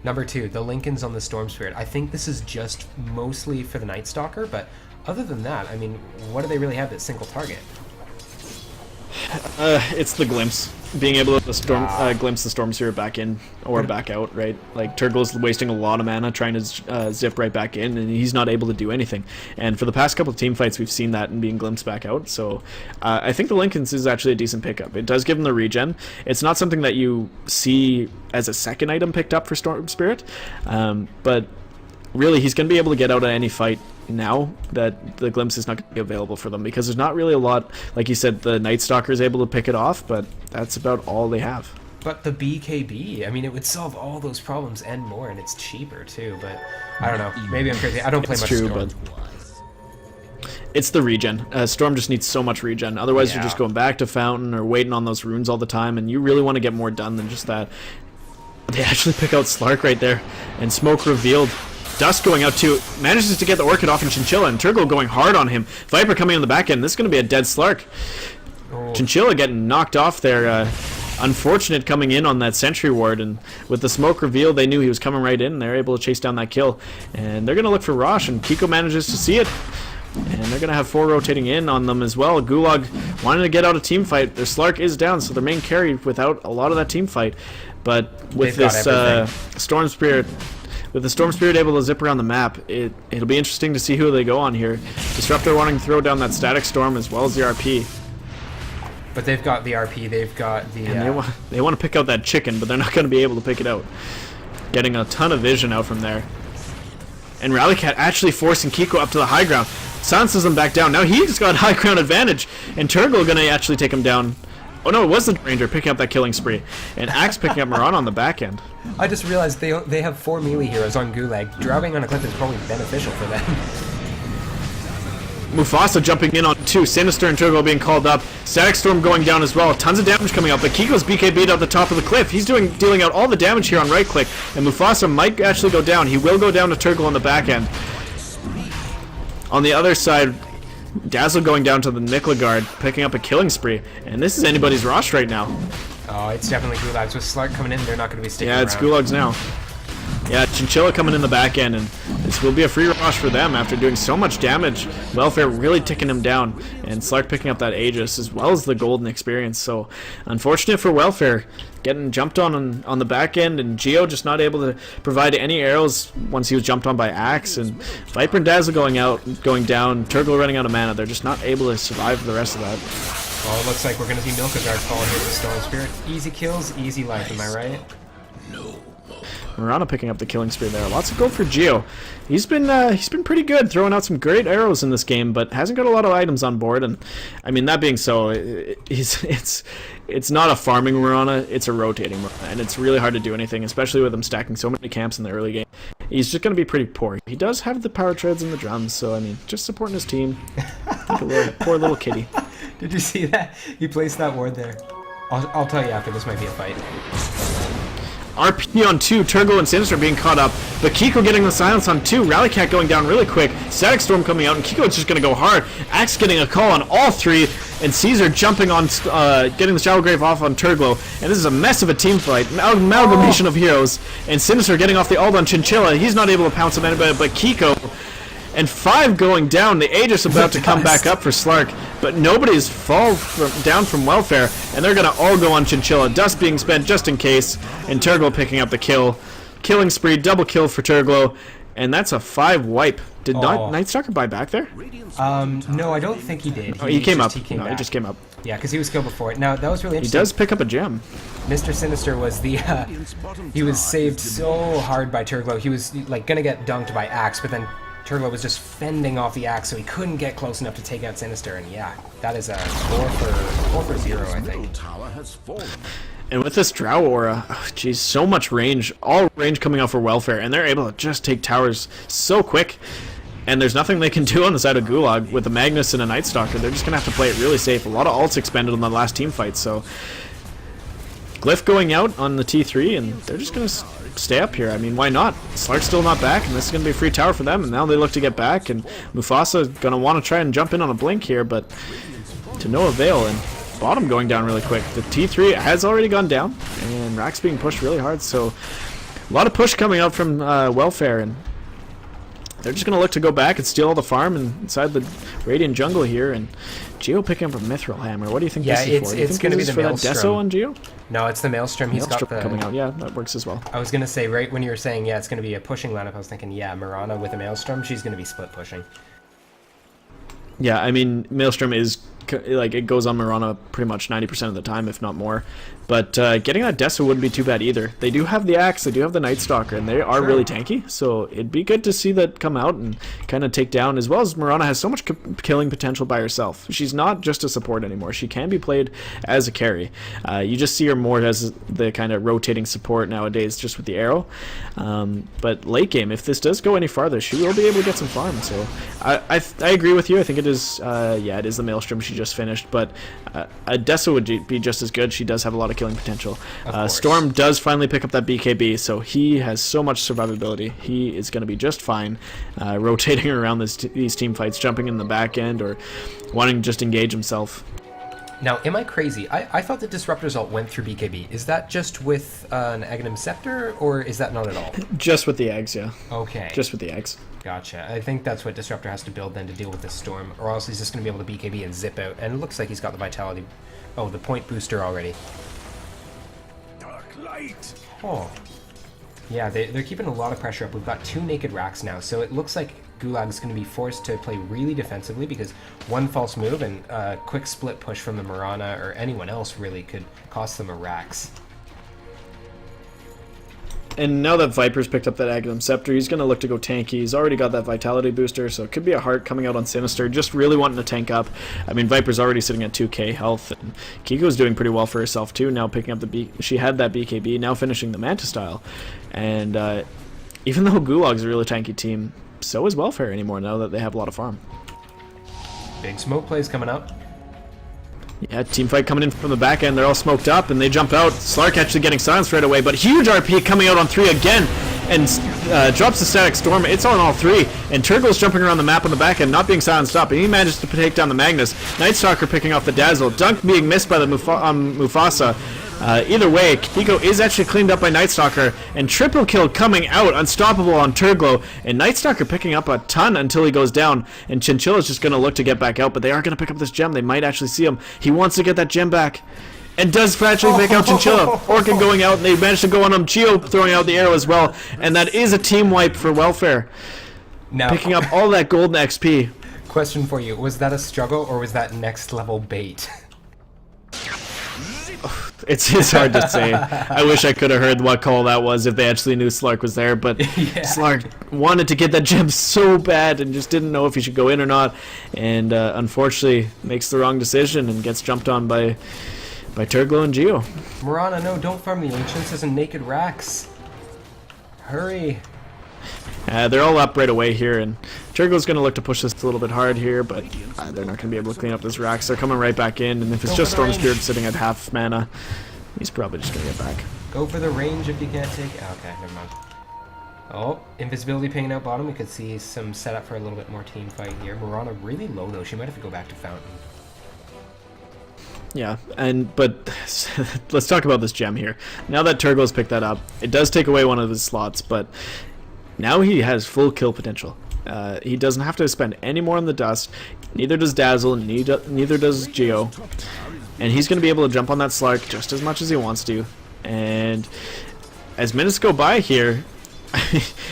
Number 2, the Lincolns on the Storm Spirit. I think this is just mostly for the Night Stalker, but other than that, I mean, what do they really have that's single target? It's the glimpse. Being able to glimpse the Storm Spirit back in or back out, right? Like, Turgle's wasting a lot of mana trying to zip right back in, and he's not able to do anything. And for the past couple of team fights, we've seen that and being glimpsed back out. So I think the Lincolns is actually a decent pickup. It does give him the regen. It's not something that you see as a second item picked up for Storm Spirit, but really he's going to be able to get out of any fight now that the glimpse is not going to be available for them, because there's not really a lot. Like you said, the Night Stalker is able to pick it off, but that's about all they have. but the BKB. I mean, it would solve all those problems and more, and it's cheaper too. But I don't know. Maybe I'm crazy. I don't play much Storm. But it's the regen. Storm just needs so much regen. Otherwise, you're just going back to Fountain or waiting on those runes all the time, and you really want to get more done than just that. They actually pick out Slark right there, and Smoke revealed. Dust going out too, manages to get the Orchid off in Chinchilla, and Turgle going hard on him. Viper coming on the back end. This is going to be a dead Slark. Oh. Chinchilla getting knocked off there. Unfortunate coming in on that sentry ward, and with the smoke reveal, they knew he was coming right in. They're able to chase down that kill, and they're going to look for Rosh, and Kiko manages to see it. And they're going to have 4 rotating in on them as well. Gulag wanting to get out a team fight. Their Slark is down, so their main carry without a lot of that team fight. But with this Storm Spirit... With the Storm Spirit able to zip around the map, it'll be interesting to see who they go on here. Disruptor wanting to throw down that Static Storm as well as the RP. But they've got the RP, they've got the... And they want to pick out that chicken, but they're not going to be able to pick it out. Getting a ton of vision out from there. And Rallycat actually forcing Kiko up to the high ground. Silences him back down. Now he's got high ground advantage, and Turgle going to actually take him down. Oh no, it wasn't Ranger picking up that killing spree. And Axe picking up Marana on the back end. I just realized they have 4 melee heroes on Gulag. Dropping on a cliff is probably beneficial for them. Mufasa jumping in on 2. Sinister and Turgle being called up. Static Storm going down as well. Tons of damage coming out, but Kiko's BKB'd out the top of the cliff. He's dealing out all the damage here on right click, and Mufasa might actually go down. He will go down to Turgle on the back end. On the other side, Dazzle going down to the Nicola guard, picking up a killing spree, and this is anybody's Rosh right now. Oh, it's definitely Gulag's. With Slark coming in, they're not going to be sticking around. Yeah, it's Gulag's now. Yeah, Chinchilla coming in the back end, and this will be a free Rosh for them after doing so much damage. Welfare really ticking him down, and Slark picking up that Aegis as well as the golden experience. So, unfortunate for Welfare, getting jumped on the back end, and Geo just not able to provide any arrows once he was jumped on by Axe, and Viper and Dazzle going down, Turgle running out of mana. They're just not able to survive the rest of that. Well, it looks like we're going to see Milkagard fall here with Storm Spirit. Easy kills, easy life, am I right? Marana picking up the killing spree there. Lots of gold for Geo. He's been pretty good, throwing out some great arrows in this game, but hasn't got a lot of items on board. And I mean, that being so, it's not a farming Marana, it's a rotating Marana, and it's really hard to do anything, especially with him stacking so many camps in the early game. He's just going to be pretty poor. He does have the power treads and the drums, so I mean, just supporting his team. Like a poor little kitty. Did you see that? He placed that ward there. I'll tell you after. This might be a fight. RP on 2, Turgle and Sinister being caught up, but Kiko getting the silence on 2, Rallycat going down really quick, Static Storm coming out, and Kiko's just going to go hard. Axe getting a call on all 3, and Caesar jumping on, getting the Shallow Grave off on Turglo, and this is a mess of a team fight, amalgamation of heroes, and Sinister getting off the ult on Chinchilla. He's not able to pounce on anybody but Kiko. And 5 going down, the Aegis about to come back up for Slark, but nobody's down from Welfare, and they're going to all go on Chinchilla. Dust being spent just in case, and Turgle picking up the kill. Killing spree, double kill for Turglo, and that's a 5 wipe. Did not Nightstalker buy back there? No, I don't think he did. He came up. He just came up. Yeah, because he was killed before it. Now, that was really He interesting. does pick up a gem. Mr. Sinister was the, he was saved so hard by Turglo. He was, like, going to get dunked by Axe, but then Turglo was just fending off the Axe, so he couldn't get close enough to take out Sinister, and yeah, that is a 4 for 0, I think. And with this Drow Aura, geez, so much range, all range coming out for Welfare, and they're able to just take towers so quick, and there's nothing they can do on the side of Gulag. With a Magnus and a Night Stalker, they're just going to have to play it really safe. A lot of ults expended on the last team fight, so Glyph going out on the T3, and they're just going to stay up here. I mean, why not? Slark's still not back, and this is going to be a free tower for them, and now they look to get back, and Mufasa going to want to try and jump in on a blink here, but to no avail, and bottom going down really quick. The T3 has already gone down, and Rack's being pushed really hard, so a lot of push coming out from Welfare, and they're just going to look to go back and steal all the farm inside the Radiant jungle here, and Geo picking up a Mithril Hammer. What do you think this is for? It's going to be the Maelstrom. Deso on Geo? No, it's the Maelstrom. He's got the coming out. Yeah, that works as well. I was going to say, right when you were saying, yeah, it's going to be a pushing lineup, I was thinking, yeah, Marana with a Maelstrom, she's going to be split pushing. Yeah, I mean, Maelstrom is like it goes on Marana pretty much 90% of the time, if not more. But getting that Dessa wouldn't be too bad either. They do have the Axe, they do have the Night Stalker, and they are really tanky, so it'd be good to see that come out and kind of take down, as well as Marana has so much killing potential by herself. She's not just a support anymore. She can be played as a carry. You just see her more as the kind of rotating support nowadays, just with the arrow. But late game, if this does go any farther, she will be able to get some farm. So I agree with you. I think it is, it is the Maelstrom she just finished, but a Dessa would be just as good. She does have a lot of killing potential. Storm does finally pick up that BKB, so he has so much survivability. He is going to be just fine rotating around these team fights, jumping in the back end or wanting to just engage himself. Now, am I crazy? I thought the Disruptor's ult went through BKB. Is that just with an Aghanim Scepter, or is that not at all? Just with the eggs, yeah. Okay. Just with the eggs. Gotcha. I think that's what Disruptor has to build then to deal with this Storm, or else he's just going to be able to BKB and zip out. And it looks like he's got the Vitality. Oh, the point booster already. Dark light. Oh. Yeah, they're keeping a lot of pressure up. We've got 2 naked racks now, so it looks like Gulag's going to be forced to play really defensively because one false move and a quick split push from the Marana or anyone else really could cost them a racks. And now that Viper's picked up that Aghanim Scepter, he's going to look to go tanky. He's already got that Vitality booster, so it could be a Heart coming out on Sinister, just really wanting to tank up. I mean, Viper's already sitting at 2k health, and Kiko's doing pretty well for herself too, now picking up she had that BKB, now finishing the Manta style. And even though Gulag's a really tanky team, so is Welfare anymore now that they have a lot of farm. Big smoke plays coming up. Yeah, team fight coming in from the back end. They're all smoked up, and they jump out. Slark actually getting silenced right away, but huge RP coming out on 3 again, and drops the Static Storm. It's on all 3, and Turgle's jumping around the map on the back end, not being silenced up, and he manages to take down the Magnus. Night Stalker picking off the Dazzle. Dunk being missed by the Mufasa. Either way, Kiko is actually cleaned up by Night Stalker, and triple kill coming out, unstoppable on Turglo, and Night Stalker picking up a ton until he goes down, and Chinchilla's just going to look to get back out, but they are going to pick up this gem. They might actually see him. He wants to get that gem back, and does actually make out Chinchilla. Orca going out, and they managed to go on him. Chio throwing out the arrow as well, and that is a team wipe for Welfare. Now, picking up all that golden XP. Question for you, was that a struggle, or was that next level bait? It's hard to say. I wish I could have heard what call that was if they actually knew Slark was there, but yeah. Slark wanted to get that gem so bad and just didn't know if he should go in or not, and unfortunately makes the wrong decision and gets jumped on by Turglo and Geo. Marana, no, don't farm the Ancients as in naked racks. Hurry. They're all up right away here, and Turgle's going to look to push this a little bit hard here, but they're not going to be able to clean up this racks. They're coming right back in, and if it's just Storm Spirit sitting at half mana, he's probably just going to get back. Go for the range if you can't take... Okay, never mind. Oh, invisibility pinging out bottom. We could see some setup for a little bit more team fight here. Marana really low, though. She might have to go back to Fountain. Yeah, but let's talk about this gem here. Now that Turgle's picked that up, it does take away one of his slots, but now he has full kill potential. He doesn't have to spend any more on the dust. Neither does Dazzle, neither does Geo. And he's going to be able to jump on that Slark just as much as he wants to. And as minutes go by here,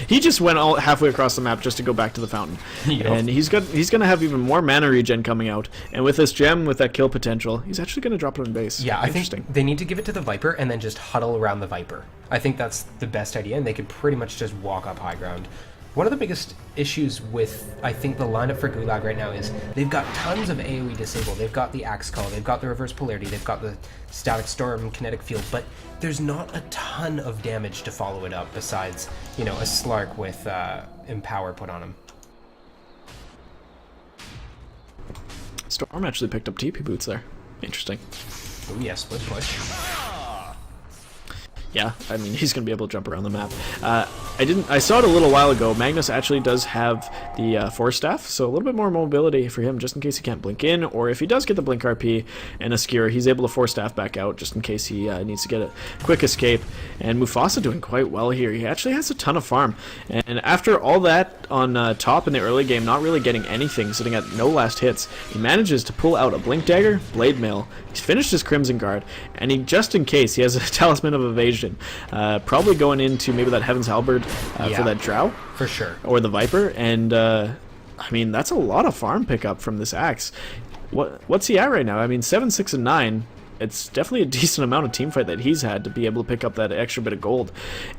he just went all halfway across the map just to go back to the fountain. Yep. And he's going to have even more mana regen coming out. And with this gem, with that kill potential, he's actually going to drop it in base. Yeah, I think they need to give it to the Viper and then just huddle around the Viper. I think that's the best idea, and they could pretty much just walk up high ground. One of the biggest issues with, I think, the lineup for Gulag right now is they've got tons of AoE disabled. They've got the Axe Call, they've got the Reverse Polarity, they've got the Static Storm, Kinetic Field, but there's not a ton of damage to follow it up besides, you know, a Slark with Empower put on him. Storm actually picked up TP boots there. Interesting. Oh yeah, split push. Yeah, I mean, he's going to be able to jump around the map. I saw it a little while ago. Magnus actually does have the Force Staff, so a little bit more mobility for him just in case he can't blink in, or if he does get the Blink RP and a Skewer, he's able to Force Staff back out just in case he needs to get a quick escape. And Mufasa doing quite well here. He actually has a ton of farm. And after all that on top in the early game, not really getting anything, sitting at no last hits, he manages to pull out a Blink Dagger, Blade Mail, he's finished his Crimson Guard, and he, just in case, he has a Talisman of Evasion. Probably going into maybe that Heaven's Halberd for that Drow. For sure. Or the Viper. And, I mean, that's a lot of farm pickup from this Axe. what's he at right now? I mean, 7, 6, and 9. It's definitely a decent amount of team fight that he's had to be able to pick up that extra bit of gold.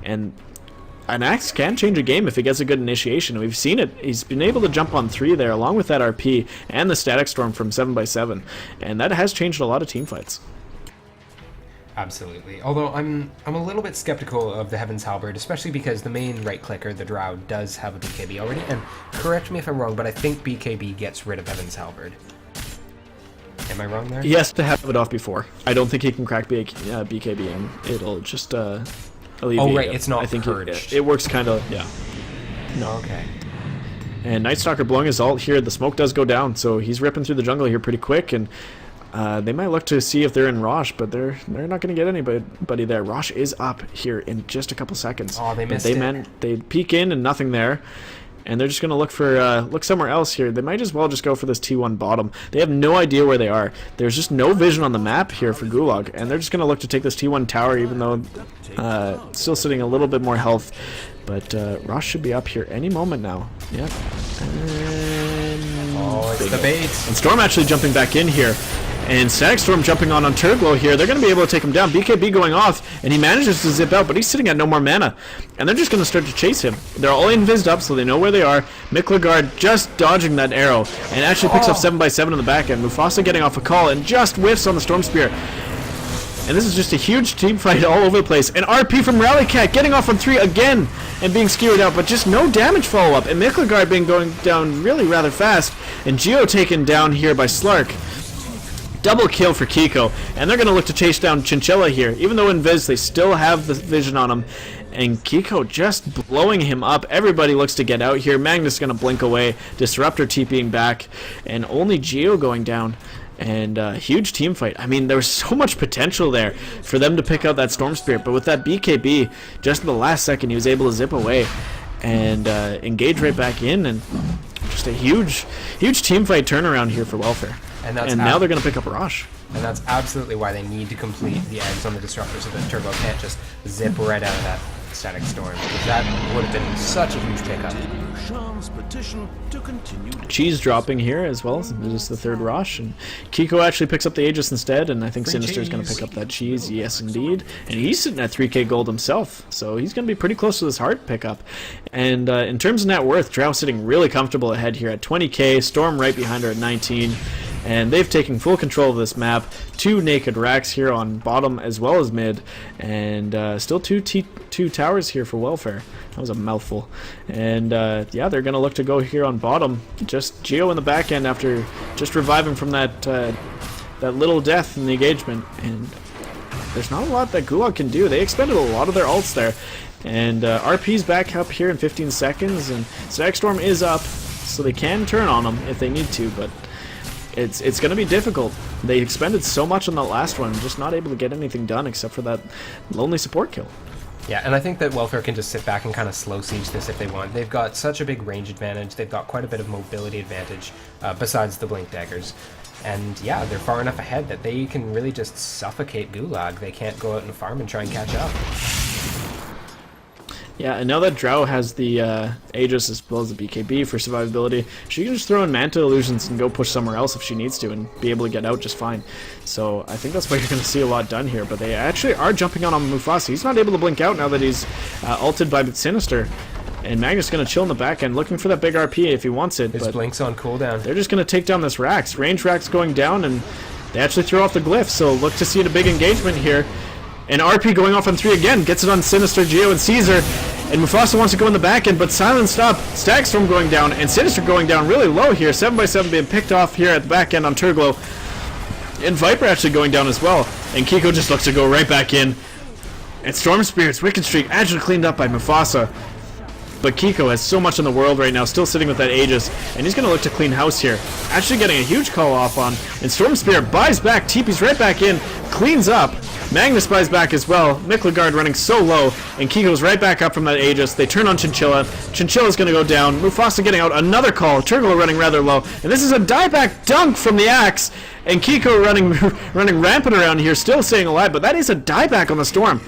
And an axe can change a game if he gets a good initiation. We've seen it. He's been able to jump on 3 there, along with that RP and the static storm from 7x7, and that has changed a lot of team fights. Absolutely. Although I'm a little bit skeptical of the Heaven's Halberd, especially because the main right clicker, the Drow, does have a BKB already. And correct me if I'm wrong, but I think BKB gets rid of Heaven's Halberd. Am I wrong there? He has to have it off before. I don't think he can crack BKB, and it'll just alleviate. Oh right, it. it's not I think purged. it works kind of, yeah. No. Okay. And Night Stalker blowing his ult here. The smoke does go down, so he's ripping through the jungle here pretty quick, and they might look to see if they're in Rosh, but they're not going to get anybody there. Rosh is up here in just a couple seconds. Oh, they missed it. They peek in and nothing there. And they're just going to look somewhere else here. They might as well just go for this T1 bottom. They have no idea where they are. There's just no vision on the map here for Gulag. And they're just going to look to take this T1 tower, even though still sitting a little bit more health. But Rosh should be up here any moment now. Yep. Oh, it's the bait. And Storm actually jumping back in here. And Static Storm jumping on Turglow here. They're going to be able to take him down. BKB going off, and he manages to zip out, but he's sitting at no more mana. And they're just going to start to chase him. They're all invised up, so they know where they are. Miklegard just dodging that arrow, and actually picks up 7x7 in the back end. Mufasa getting off a call, and just whiffs on the Storm Spear. And this is just a huge team fight all over the place. And RP from Rallycat getting off on 3 again and being skewered out, but just no damage follow-up. And Miklegard being going down really rather fast. And Geo taken down here by Slark. Double kill for Kiko, and they're going to look to chase down Chinchilla here. Even though Invis, they still have the vision on him, and Kiko just blowing him up. Everybody looks to get out here. Magnus going to blink away, Disruptor TPing back, and only Geo going down. And huge team fight. I mean, there was so much potential there for them to pick out that Storm Spirit, but with that BKB, just at the last second, he was able to zip away and engage right back in, and just a huge team fight turnaround here for Welfare. And now they're going to pick up Rosh. And that's absolutely why they need to complete the eggs on the Disruptor so that Turbo can't just zip right out of that Static Storm. Because that would have been such a huge pickup. Cheese dropping here as well. This is the third Rosh. And Kiko actually picks up the Aegis instead, and I think Sinister is going to pick up that cheese. Yes, indeed. And he's sitting at 3k gold himself, so he's going to be pretty close to this hard pickup. And in terms of net worth, Drow sitting really comfortable ahead here at 20k. Storm right behind her at 19. And they've taken full control of this map. 2 naked racks here on bottom as well as mid. And still two towers here for Welfare. That was a mouthful. And yeah, they're going to look to go here on bottom. Just Geo in the back end after just reviving from that little death in the engagement. And there's not a lot that Gulag can do. They expended a lot of their ults there. And RP's back up here in 15 seconds. And Static Storm is up, so they can turn on them if they need to. But it's going to be difficult. They expended so much on that last one, just not able to get anything done except for that lonely support kill. Yeah, and I think that Welfare can just sit back and kind of slow siege this if they want. They've got such a big range advantage. They've got quite a bit of mobility advantage besides the Blink Daggers. And yeah, they're far enough ahead that they can really just suffocate Gulag. They can't go out and farm and try and catch up. Yeah, and now that Drow has the Aegis as well as the BKB for survivability, she can just throw in Manta Illusions and go push somewhere else if she needs to and be able to get out just fine. So I think that's why you're going to see a lot done here, but they actually are jumping on Mufasa. He's not able to blink out now that he's ulted by Sinister. And Magnus going to chill in the back end, looking for that big RP if he wants it. His blink's on cooldown. They're just going to take down this Rax. Range Rax going down, and they actually throw off the glyph, so look to see a big engagement here. And RP going off on 3 again, gets it on Sinister, Geo, and Caesar. And Mufasa wants to go in the back end, but silenced up. Static Storm going down, and Sinister going down really low here. 7x7 being picked off here at the back end on Turglow. And Viper actually going down as well. And Kiko just looks to go right back in. And Storm Spirit's Wicked Streak actually cleaned up by Mufasa. But Kiko has so much in the world right now, still sitting with that Aegis, and he's going to look to clean house here. Actually getting a huge call off on, and Storm Spirit buys back, TP's right back in, cleans up. Magnus buys back as well. Miklegard running so low, and Kiko's right back up from that Aegis. They turn on Chinchilla. Chinchilla's going to go down. Mufasa getting out another call. Turglow running rather low, and this is a dieback dunk from the Axe, and Kiko running rampant around here, still staying alive, but that is a dieback on the Storm.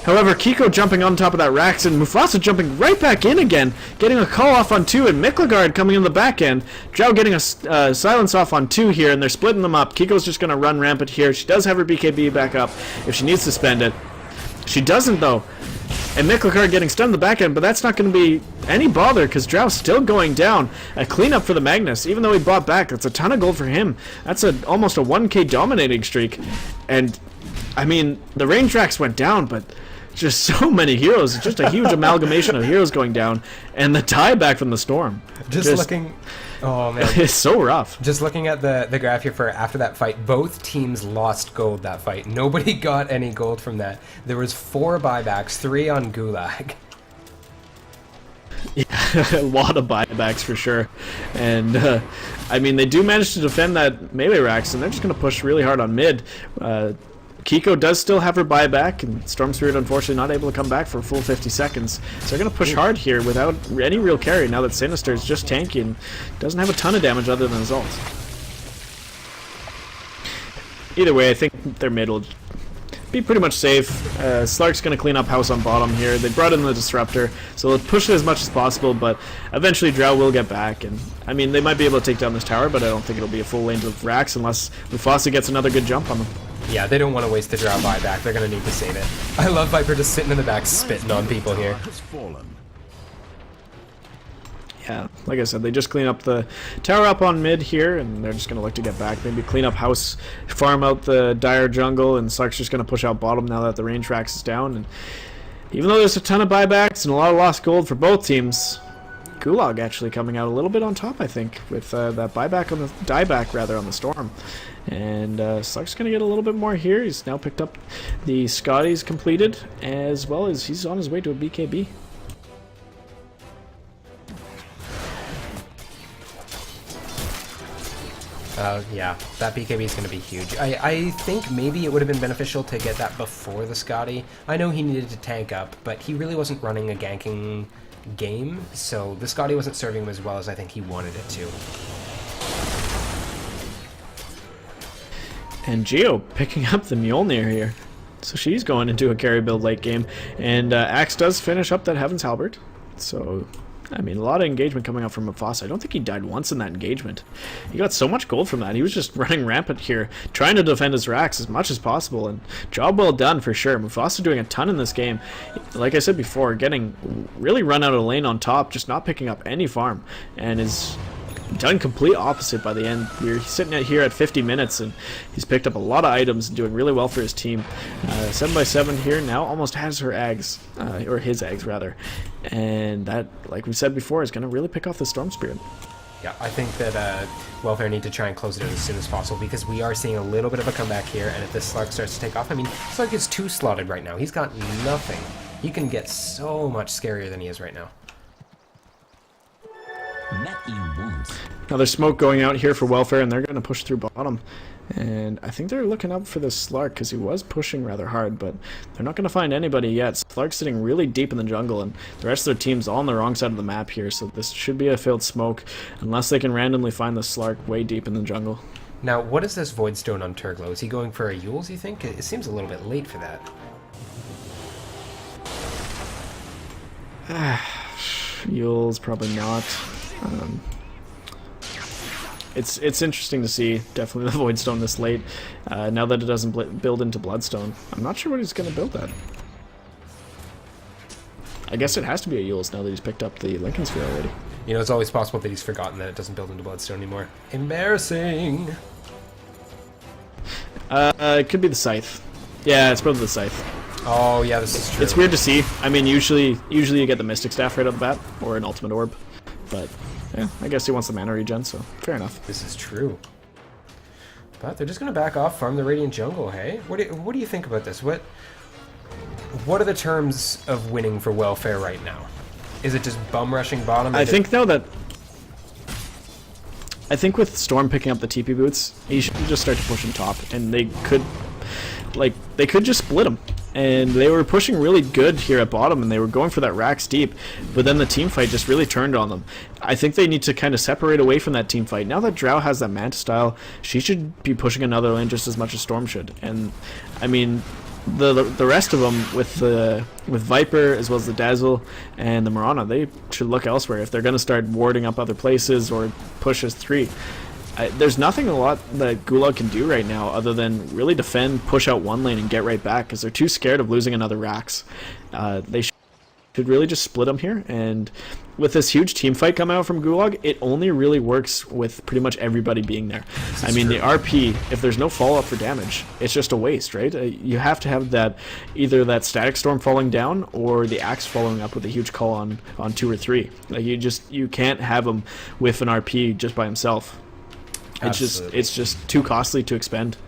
However, Kiko jumping on top of that Rax and Mufasa jumping right back in again, getting a call off on 2, and Miklagard coming in the back end. Drow getting a silence off on 2 here, and they're splitting them up. Kiko's just going to run rampant here. She does have her BKB back up if she needs to spend it. She doesn't, though. And Miklagard getting stunned in the back end, but that's not going to be any bother because Drow's still going down. A cleanup for the Magnus, even though he bought back. That's a ton of gold for him. That's almost a 1k dominating streak. And, I mean, the range racks went down, but just so many heroes. It's just a huge amalgamation of heroes going down. And the tieback from the Storm. Just looking... Oh, man. It's so rough. Just looking at the graph here for after that fight, both teams lost gold that fight. Nobody got any gold from that. There was 4 buybacks, 3 on Gulag. Yeah, a lot of buybacks for sure. And, I mean, they do manage to defend that melee racks, and they're just going to push really hard on mid. Kiko does still have her buyback, and Storm Spirit unfortunately not able to come back for a full 50 seconds. So they're going to push hard here without any real carry now that Sinister is just tanky and doesn't have a ton of damage other than his ult. Either way, I think their mid will be pretty much safe. Slark's going to clean up house on bottom here. They brought in the Disruptor, so they'll push it as much as possible, but eventually Drow will get back. And I mean, they might be able to take down this tower, but I don't think it'll be a full range of racks unless Mufasa gets another good jump on them. Yeah, they don't want to waste the Drow buyback. They're going to need to save it. I love Viper just sitting in the back spitting on people here. Yeah, like I said, they just clean up the tower up on mid here, and they're just going to look to get back. Maybe clean up house, farm out the dire jungle, and Slark's just going to push out bottom now that the range racks is down. And even though there's a ton of buybacks and a lot of lost gold for both teams, Gulag actually coming out a little bit on top, I think, with that buyback on the dieback rather on the Storm. And Slark's going to get a little bit more here. He's now picked up the Scotties completed, as well as he's on his way to a BKB. Yeah, that BKB is going to be huge. I think maybe it would have been beneficial to get that before the Scotty. I know he needed to tank up, but he really wasn't running a ganking game, so the Scotty wasn't serving him as well as I think he wanted it to. And Geo picking up the Mjolnir here. So she's going into a carry build late game. And Axe does finish up that Heaven's Halberd. So, I mean, a lot of engagement coming up from Mufasa. I don't think he died once in that engagement. He got so much gold from that. He was just running rampant here, trying to defend his racks as much as possible. And job well done for sure. Mufasa doing a ton in this game. Like I said before, getting really run out of lane on top, just not picking up any farm. And is done complete opposite by the end. We're sitting here at 50 minutes, and he's picked up a lot of items and doing really well for his team. 7x7 here now almost has her eggs, or his eggs rather, and that, like we said before, is going to really pick off the Storm Spirit. Yeah, I think that Welfare need to try and close it out as soon as possible because we are seeing a little bit of a comeback here, and if this Slark starts to take off, I mean, Slark is 2 slotted right now. He's got nothing. He can get so much scarier than he is right now. Now there's smoke going out here for Welfare, and they're going to push through bottom. And I think they're looking up for this Slark because he was pushing rather hard, but they're not going to find anybody yet. Slark's sitting really deep in the jungle, and the rest of their team's all on the wrong side of the map here, so this should be a failed smoke unless they can randomly find the Slark way deep in the jungle. Now, what is this Voidstone on Turglow? Is he going for a Yules, you think? It seems a little bit late for that. Yules, probably not. It's interesting to see, definitely, the Voidstone this late, now that it doesn't build into Bloodstone. I'm not sure what he's going to build at. I guess it has to be a Yules now that he's picked up the Lincoln Sphere already. You know, it's always possible that he's forgotten that it doesn't build into Bloodstone anymore. Embarrassing! It could be the Scythe. Yeah, it's probably the Scythe. Oh, yeah, this is true. It's weird to see. I mean, usually you get the Mystic Staff right off the bat, or an Ultimate Orb. But, yeah, I guess he wants the mana regen, so fair enough. This is true. But they're just going to back off, farm the Radiant Jungle, hey? What do you think about this? What are the terms of winning for Welfare right now? Is it just bum rushing bottom? I think, though, that... I think with Storm picking up the TP boots, he should just start to push him top, and they could just split him. And they were pushing really good here at bottom, and they were going for that Rax deep, but then the team fight just really turned on them. I think they need to kind of separate away from that team fight. Now that Drow has that Manta style, she should be pushing another lane just as much as Storm should. And, I mean, the rest of them with Viper as well as the Dazzle and the Mirana, they should look elsewhere if they're going to start warding up other places or push as 3. There's nothing a lot that Gulag can do right now other than really defend, push out one lane, and get right back because they're too scared of losing another Rax. They should really just split them here, and with this huge team fight coming out from Gulag, it only really works with pretty much everybody being there. I mean, the RP, if there's no follow-up for damage, it's just a waste, right? You have to have that, either that Static Storm falling down or the Axe following up with a huge call on 2 or 3. Like, you can't have him with an RP just by himself. It's just too costly to expend.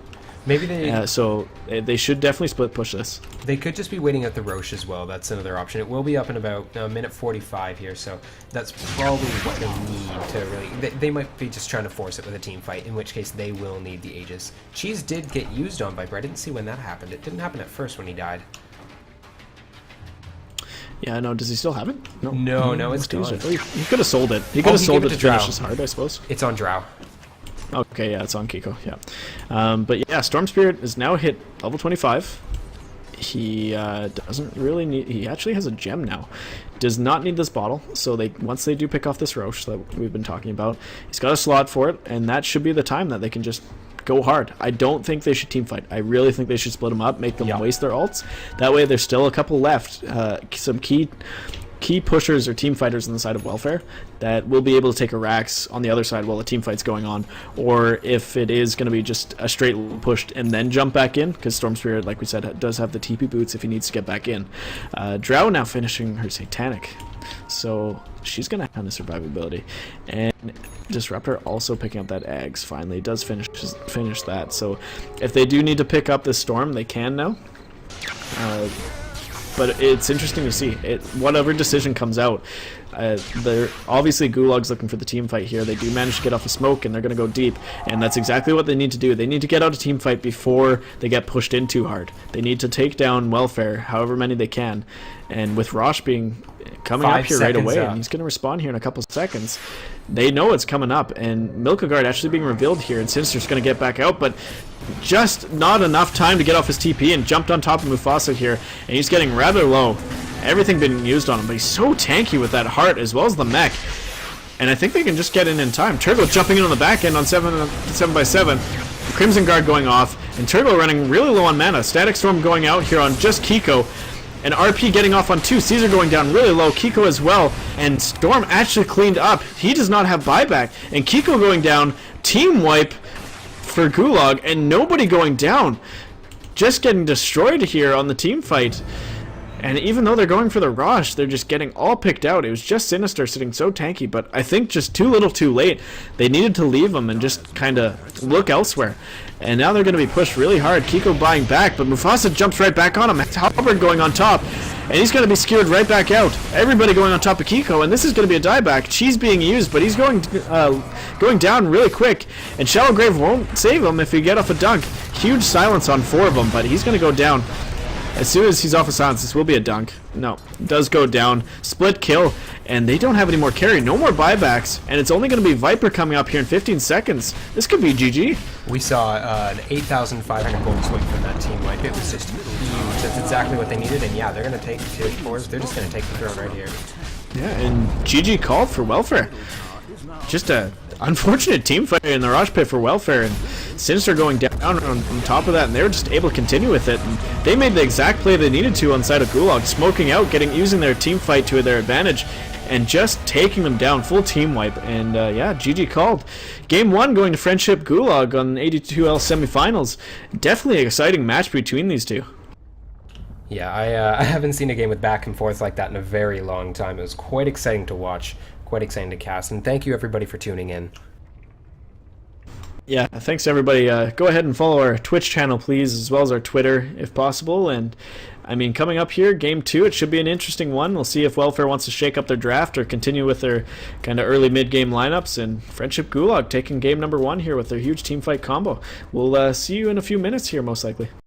Maybe they... so they should definitely split push this. They could just be waiting at the Roche as well. That's another option. It will be up in about a minute 45 here, so that's probably what they need to really... They might be just trying to force it with a team fight, in which case they will need the Aegis. Cheese did get used on Viper. I didn't see when that happened. It didn't happen at first when he died. Yeah, no, does he still have it? No, it's gone. He could have sold it. He could have sold it to finish his hard, I suppose. It's on Drow. Okay, yeah, it's on Kiko, yeah. But yeah, Storm Spirit is now hit level 25. He doesn't really need... He actually has a gem now. Does not need this bottle, so once they do pick off this Roche that we've been talking about, he's got a slot for it, and that should be the time that they can just go hard. I don't think they should team fight. I really think they should split them up, make them waste their ults. That way there's still a couple left. Some key pushers or team fighters on the side of Welfare that will be able to take a Rax on the other side while the team fight's going on, or if it is going to be just a straight pushed and then jump back in, because Storm Spirit, like we said, does have the TP boots if he needs to get back in. Drow now finishing her Satanic, so she's going to have the survivability, and Disruptor also picking up that Ags finally does finish that. So if they do need to pick up this Storm, they can now. But it's interesting to see whatever decision comes out. They're obviously Gulag's looking for the team fight here. They do manage to get off a smoke, and they're going to go deep, and that's exactly what they need to do. They need to get out a team fight before they get pushed in too hard. They need to take down Welfare, however many they can, and with Rosh coming up here right away, and he's going to respond here in a couple seconds. They know it's coming up, and Milkagard actually being revealed here, and Sinister's going to get back out, but just not enough time to get off his TP, and jumped on top of Mufasa here, and he's getting rather low. Everything been used on him, but he's so tanky with that heart as well as the mech, and I think they can just get in time. Turtle jumping in on the back end on 7x7, Crimson Guard going off, and Turtle running really low on mana. Static Storm going out here on just Kiko, and RP getting off on 2, Caesar going down really low, Kiko as well, and Storm actually cleaned up. He does not have buyback, and Kiko going down, team wipe for Gulag, and nobody going down. Just getting destroyed here on the team fight. And even though they're going for the Rosh, they're just getting all picked out. It was just Sinister sitting so tanky, but I think just too little too late. They needed to leave him and just kind of look elsewhere. And now they're going to be pushed really hard. Kiko buying back, but Mufasa jumps right back on him. Halberd going on top, and he's going to be skewered right back out. Everybody going on top of Kiko, and this is going to be a dieback. Cheese being used, but he's going down really quick, and Shallow Grave won't save him if he get off a dunk. Huge silence on 4 of them, but he's going to go down. As soon as he's off of silence, this will be a dunk. No, it does go down. Split kill, and they don't have any more carry. No more buybacks, and it's only going to be Viper coming up here in 15 seconds. This could be GG. We saw an 8,500 gold swing from that team wipe. It was just huge. That's exactly what they needed, and yeah, they're going to take 2-4s. They're just going to take the throne right here. Yeah, and GG called for Welfare. Just a unfortunate team fight in the Rosh Pit for Welfare, and Sinister going down on top of that, and they were just able to continue with it. And they made the exact play they needed to on the side of Gulag, smoking out, using their team fight to their advantage, and just taking them down, full team wipe. And yeah, GG called. Game 1 going to Friendship Gulag on AD2L semifinals. Definitely an exciting match between these two. Yeah, I haven't seen a game with back and forth like that in a very long time. It was quite exciting to watch, quite exciting to cast, and thank you everybody for tuning in. Yeah, thanks everybody. Go ahead and follow our Twitch channel, please, as well as our Twitter, if possible. And I mean, coming up here, Game 2, it should be an interesting one. We'll see if Welfare wants to shake up their draft or continue with their kind of early mid-game lineups. And Friendship Gulag taking game number 1 here with their huge team fight combo. We'll see you in a few minutes here, most likely.